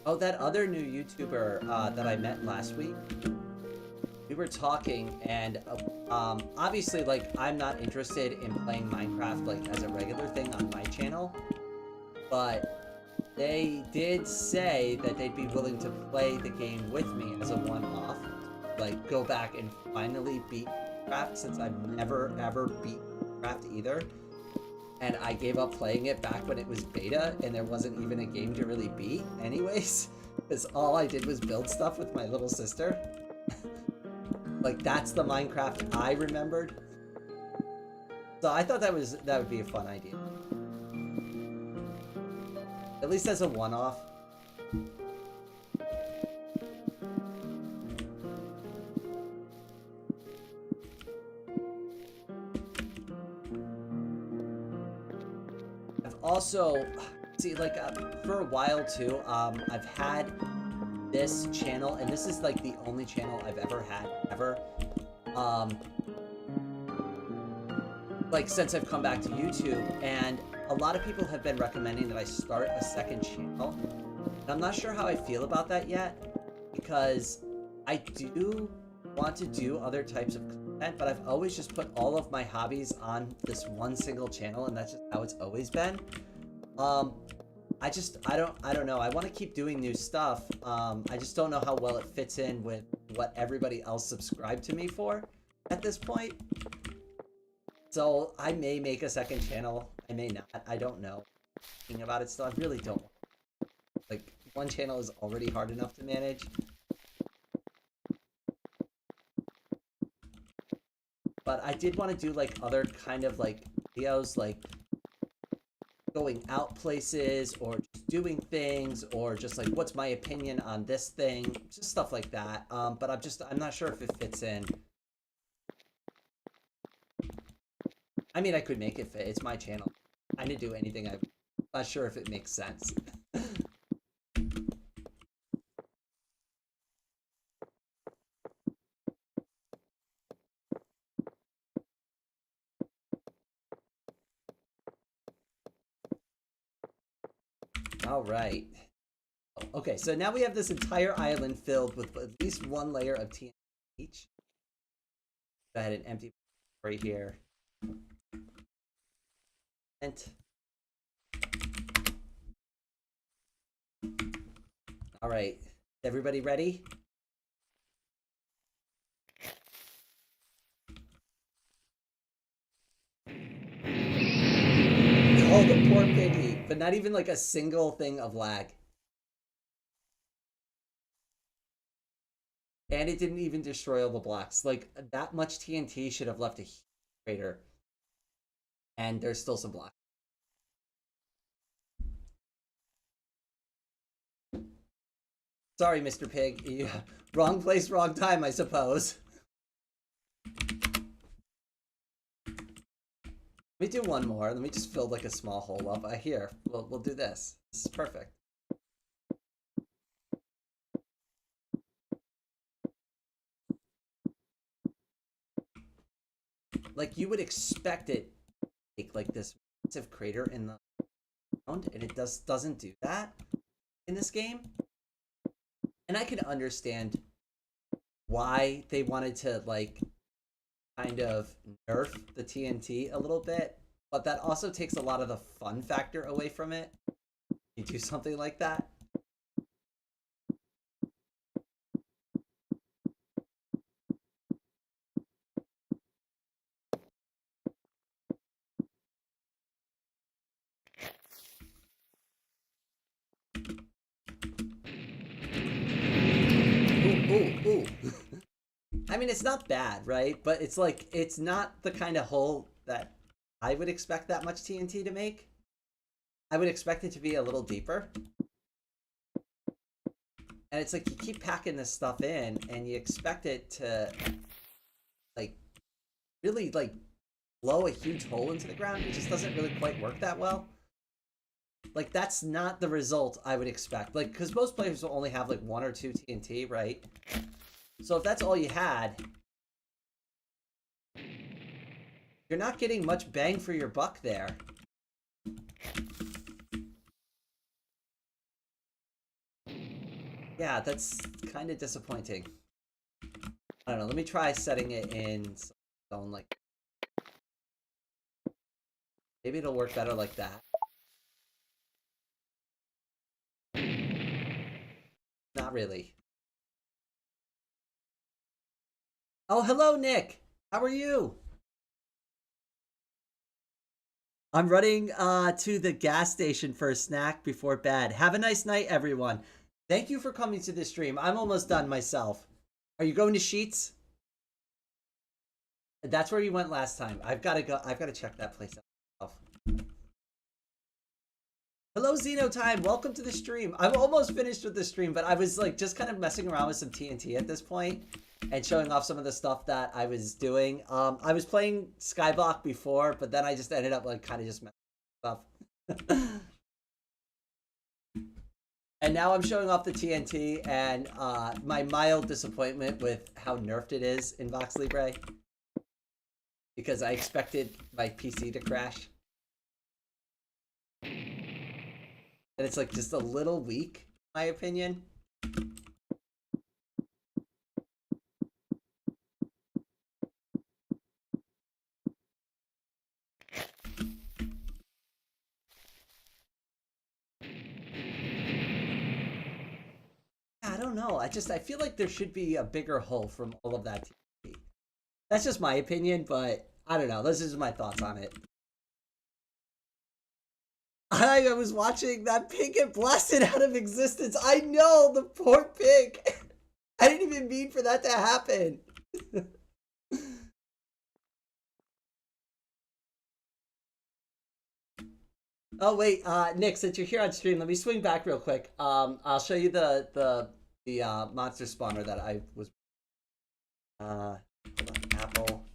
Oh, that other new YouTuber that I met last week. we were talking, and obviously, like, I'm not interested in playing Minecraft, like, as a regular thing on my channel, but they did say that they'd be willing to play the game with me as a one-off, like, go back and finally beat Minecraft, since I've never, ever beat Minecraft either, and I gave up playing it back when it was beta, and there wasn't even a game to really beat anyways, because all I did was build stuff with my little sister. Like, that's the Minecraft I remembered. So I thought that would be a fun idea. At least as a one-off. I've also, see, like, for a while too, I've had this channel, and this is like the only channel I've ever had, ever. Like, since I've come back to YouTube, and a lot of people have been recommending that I start a second channel. And I'm not sure how I feel about that yet, because I do want to do other types of content, but I've always just put all of my hobbies on this one single channel, and that's just how it's always been. I don't know. I want to keep doing new stuff. I just don't know how well it fits in with what everybody else subscribed to me for at this point. So I may make a second channel. I may not. I don't know. Thinking about it still, I really don't. Like, one channel is already hard enough to manage. But I did want to do, like, other kind of, like, videos, like going out places, or just doing things, or just like, what's my opinion on this thing, just stuff like that. But I'm not sure if it fits in. I mean, I could make it fit. It's my channel. I didn't do anything. I'm not sure if it makes sense. All right. Okay, so now we have this entire island filled with at least one layer of TNT each. Go ahead and empty right here. And all right, everybody ready? Oh, the poor piggy, but not even like a single thing of lag. And it didn't even destroy all the blocks. Like, that much TNT should have left a huge crater. And there's still some blocks. Sorry, Mr. Pig. Yeah. Wrong place, wrong time, I suppose. Let me do one more. Let me just fill like a small hole up. Here, we'll do this. This is perfect. Like, you would expect it to make like this massive crater in the ground, and it doesn't do that in this game. And I can understand why they wanted to, like, kind of nerf the TNT a little bit, but that also takes a lot of the fun factor away from it. You do something like that. Ooh. I mean, it's not bad, right? But it's like, it's not the kind of hole that I would expect that much TNT to make. I would expect it to be a little deeper. And it's like, you keep packing this stuff in, and you expect it to, like, really, like, blow a huge hole into the ground. It just doesn't really quite work that well. Like, that's not the result I would expect. Like, because most players will only have, like, 1 or 2 TNT, right? So if that's all you had, you're not getting much bang for your buck there. Yeah, that's kind of disappointing. I don't know. Let me try setting it in zone like. Maybe it'll work better like that. Not really. Oh, hello, Nick. How are you? I'm running to the gas station for a snack before bed. Have a nice night, everyone. Thank you for coming to the stream. I'm almost done myself. Are you going to Sheets? That's where you went last time. I've got to go. I've got to check that place out. Hello, Xenotime. Welcome to the stream. I'm almost finished with the stream, but I was like just kind of messing around with some TNT at this point and showing off some of the stuff that I was doing. I was playing Skybock before, but then I just ended up like kind of just messing with stuff. And now I'm showing off the TNT and my mild disappointment with how nerfed it is in VoxeLibre. Because I expected my PC to crash. And it's like just a little weak, in my opinion. I don't know. I feel like there should be a bigger hole from all of that TV. That's just my opinion, but I don't know. This is my thoughts on it. I was watching that pig get blasted out of existence. I know, the poor pig. I didn't even mean for that to happen. Oh wait, Nick, since you're here on stream, let me swing back real quick. I'll show you the monster spawner that I was. Hold on, Apple.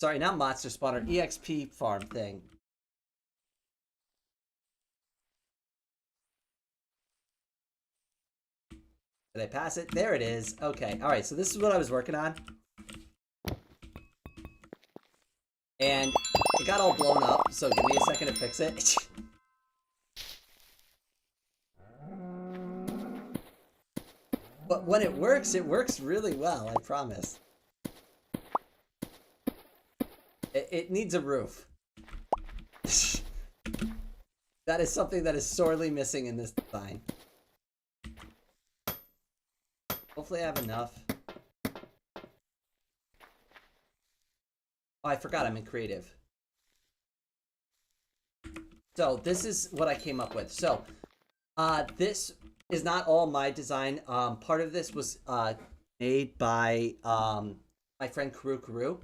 Sorry, not monster spawner, EXP farm thing. Did I pass it? There it is. Okay, alright, so this is what I was working on. And it got all blown up, so give me a second to fix it. But when it works really well, I promise. It needs a roof. That is something that is sorely missing in this design. Hopefully I have enough. Oh, I forgot I'm in creative. So this is what I came up with. So this is not all my design. Part of this was made by my friend Kuru,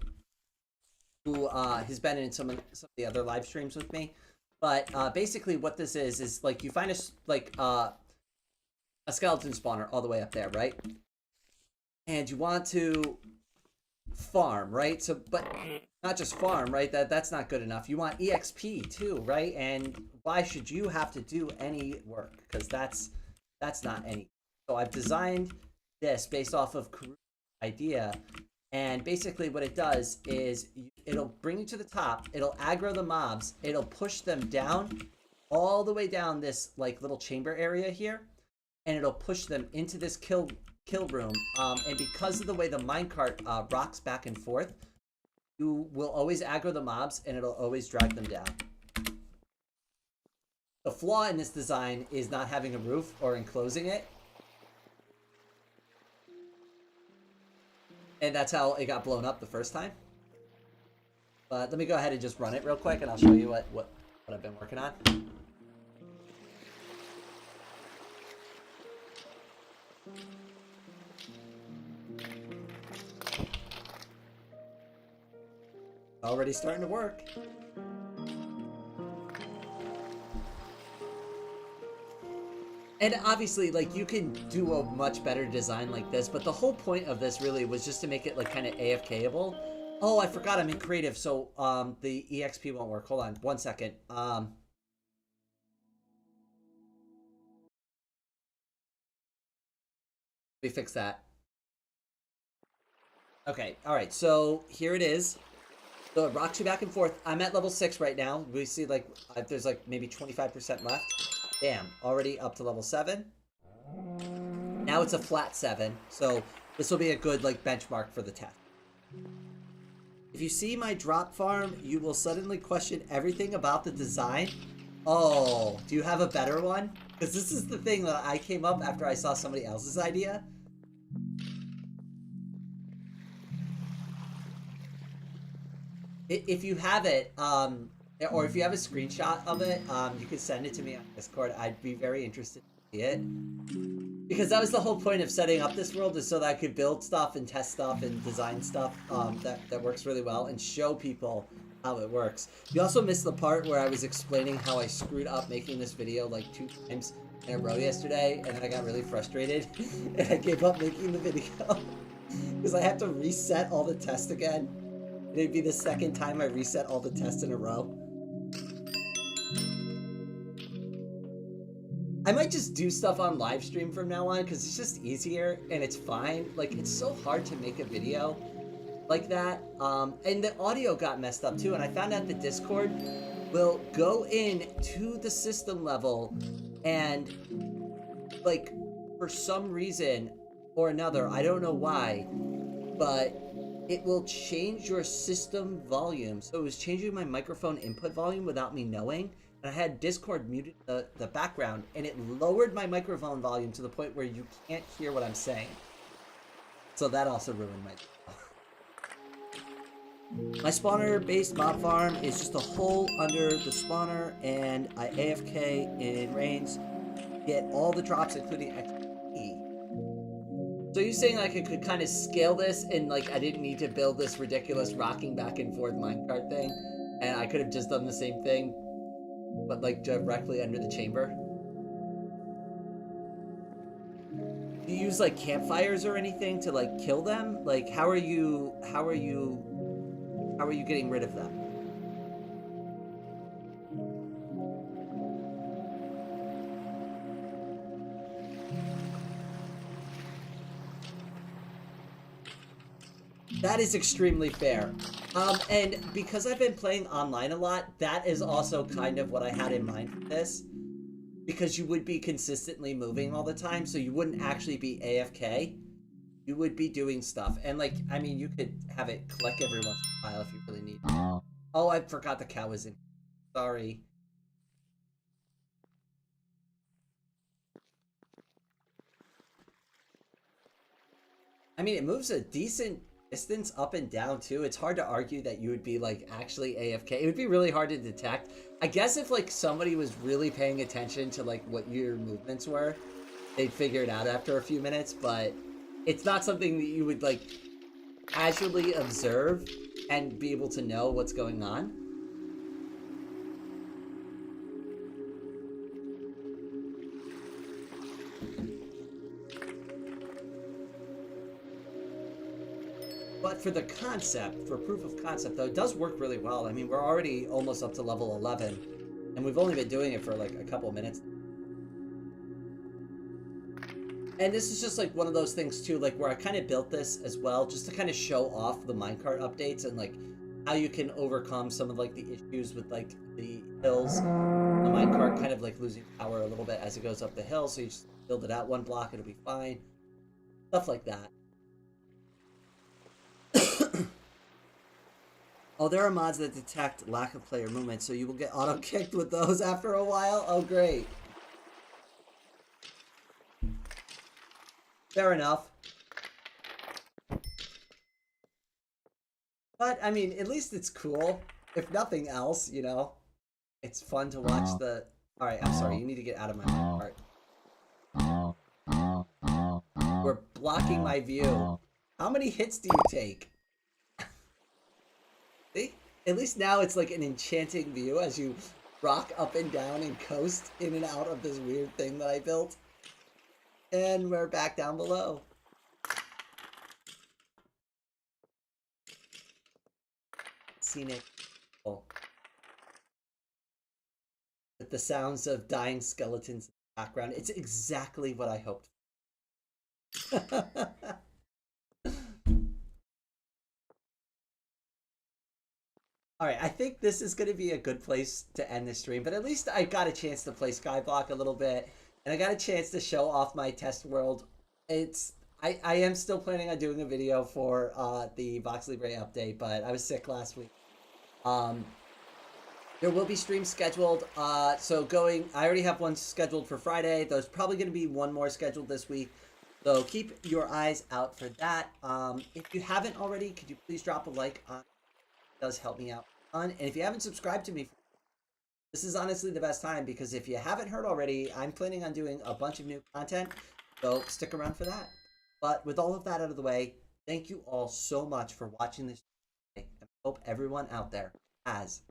who has been in some of the other live streams with me. But basically what this is like you find a skeleton spawner all the way up there, right? And you want to farm, right? So, but not just farm, right? That's not good enough. You want EXP too, right? And why should you have to do any work? Because that's not any. So I've designed this based off of Karu's idea, and basically what it does is it'll bring you to the top, it'll aggro the mobs, it'll push them down all the way down this like little chamber area here, and it'll push them into this kill room. And because of the way the minecart rocks back and forth, you will always aggro the mobs and it'll always drag them down. The flaw in this design is not having a roof or enclosing it. And that's how it got blown up the first time. But let me go ahead and just run it real quick and I'll show you what I've been working on. Already starting to work. And obviously, like, you can do a much better design like this, but the whole point of this really was just to make it, like, kind of AFK-able. Oh, I forgot I'm in creative, so, the EXP won't work. Hold on, 1 second. Let me fix that. Okay, alright, so here it is. So it rocks you back and forth. I'm at level 6 right now. We see like there's like maybe 25% left. Damn, already up to level 7. Now it's a flat 7, so this will be a good like benchmark for the test. If you see my drop farm, you will suddenly question everything about the design. Oh, do you have a better one? Because this is the thing that I came up after I saw somebody else's idea. If you have it, or if you have a screenshot of it, you can send it to me on Discord. I'd be very interested to see it. Because that was the whole point of setting up this world, is so that I could build stuff and test stuff and design stuff that works really well and show people how it works. You also missed the part where I was explaining how I screwed up making this video like 2 times in a row yesterday, and I got really frustrated and I gave up making the video because I had to reset all the tests again. It'd be the second time I reset all the tests in a row. I might just do stuff on live stream from now on because it's just easier and it's fine. Like, it's so hard to make a video like that. And the audio got messed up too. And I found out the Discord will go in to the system level and, like, for some reason or another, I don't know why, but it will change your system volume. So it was changing my microphone input volume without me knowing. And I had Discord muted the background, and it lowered my microphone volume to the point where you can't hear what I'm saying. So that also ruined my video. My spawner-based mob farm is just a hole under the spawner, and I AFK in rains, get all the drops, including XP. So you're saying like I could kind of scale this, and like I didn't need to build this ridiculous rocking back and forth minecart thing, and I could have just done the same thing, but like directly under the chamber? Do you use like campfires or anything to like kill them? Like how are you getting rid of them? That is extremely fair. And because I've been playing online a lot, that is also kind of what I had in mind for this. Because you would be consistently moving all the time, so you wouldn't actually be AFK. You would be doing stuff. And like, I mean, you could have it collect every once in a while if you really need to. Oh, I forgot the cow was in. Sorry. I mean, it moves a decent distance up and down too. It's hard to argue that you would be like actually AFK. It would be really hard to detect. I guess if like somebody was really paying attention to like what your movements were, they'd figure it out after a few minutes, but it's not something that you would like casually observe and be able to know what's going on. But for the concept, for proof of concept, though, it does work really well. I mean, we're already almost up to level 11, and we've only been doing it for like a couple minutes. And this is just like one of those things too, like where I kind of built this as well, just to kind of show off the minecart updates and like how you can overcome some of like the issues with like the hills. The minecart kind of like losing power a little bit as it goes up the hill, so you just build it out one block, it'll be fine. Stuff like that. Oh, there are mods that detect lack of player movement, so you will get auto-kicked with those after a while? Oh, great. Fair enough. But, I mean, at least it's cool. If nothing else, you know. It's fun to watch the... Alright, I'm sorry, you need to get out of my part. We're blocking my view. How many hits do you take? See? At least now it's like an enchanting view as you rock up and down and coast in and out of this weird thing that I built. And we're back down below. Scenic. Oh. With the sounds of dying skeletons in the background. It's exactly what I hoped. All right, I think this is going to be a good place to end the stream, but at least I got a chance to play Skyblock a little bit, and I got a chance to show off my test world. It's I am still planning on doing a video for the VoxeLibre update, but I was sick last week. Um, there will be streams scheduled. So going, I already have one scheduled for Friday. There's probably going to be one more scheduled this week. So keep your eyes out for that. If you haven't already, could you please drop a like on? It does help me out. And if you haven't subscribed to me, this is honestly the best time because if you haven't heard already, I'm planning on doing a bunch of new content. So stick around for that. But with all of that out of the way, thank you all so much for watching this. I hope everyone out there has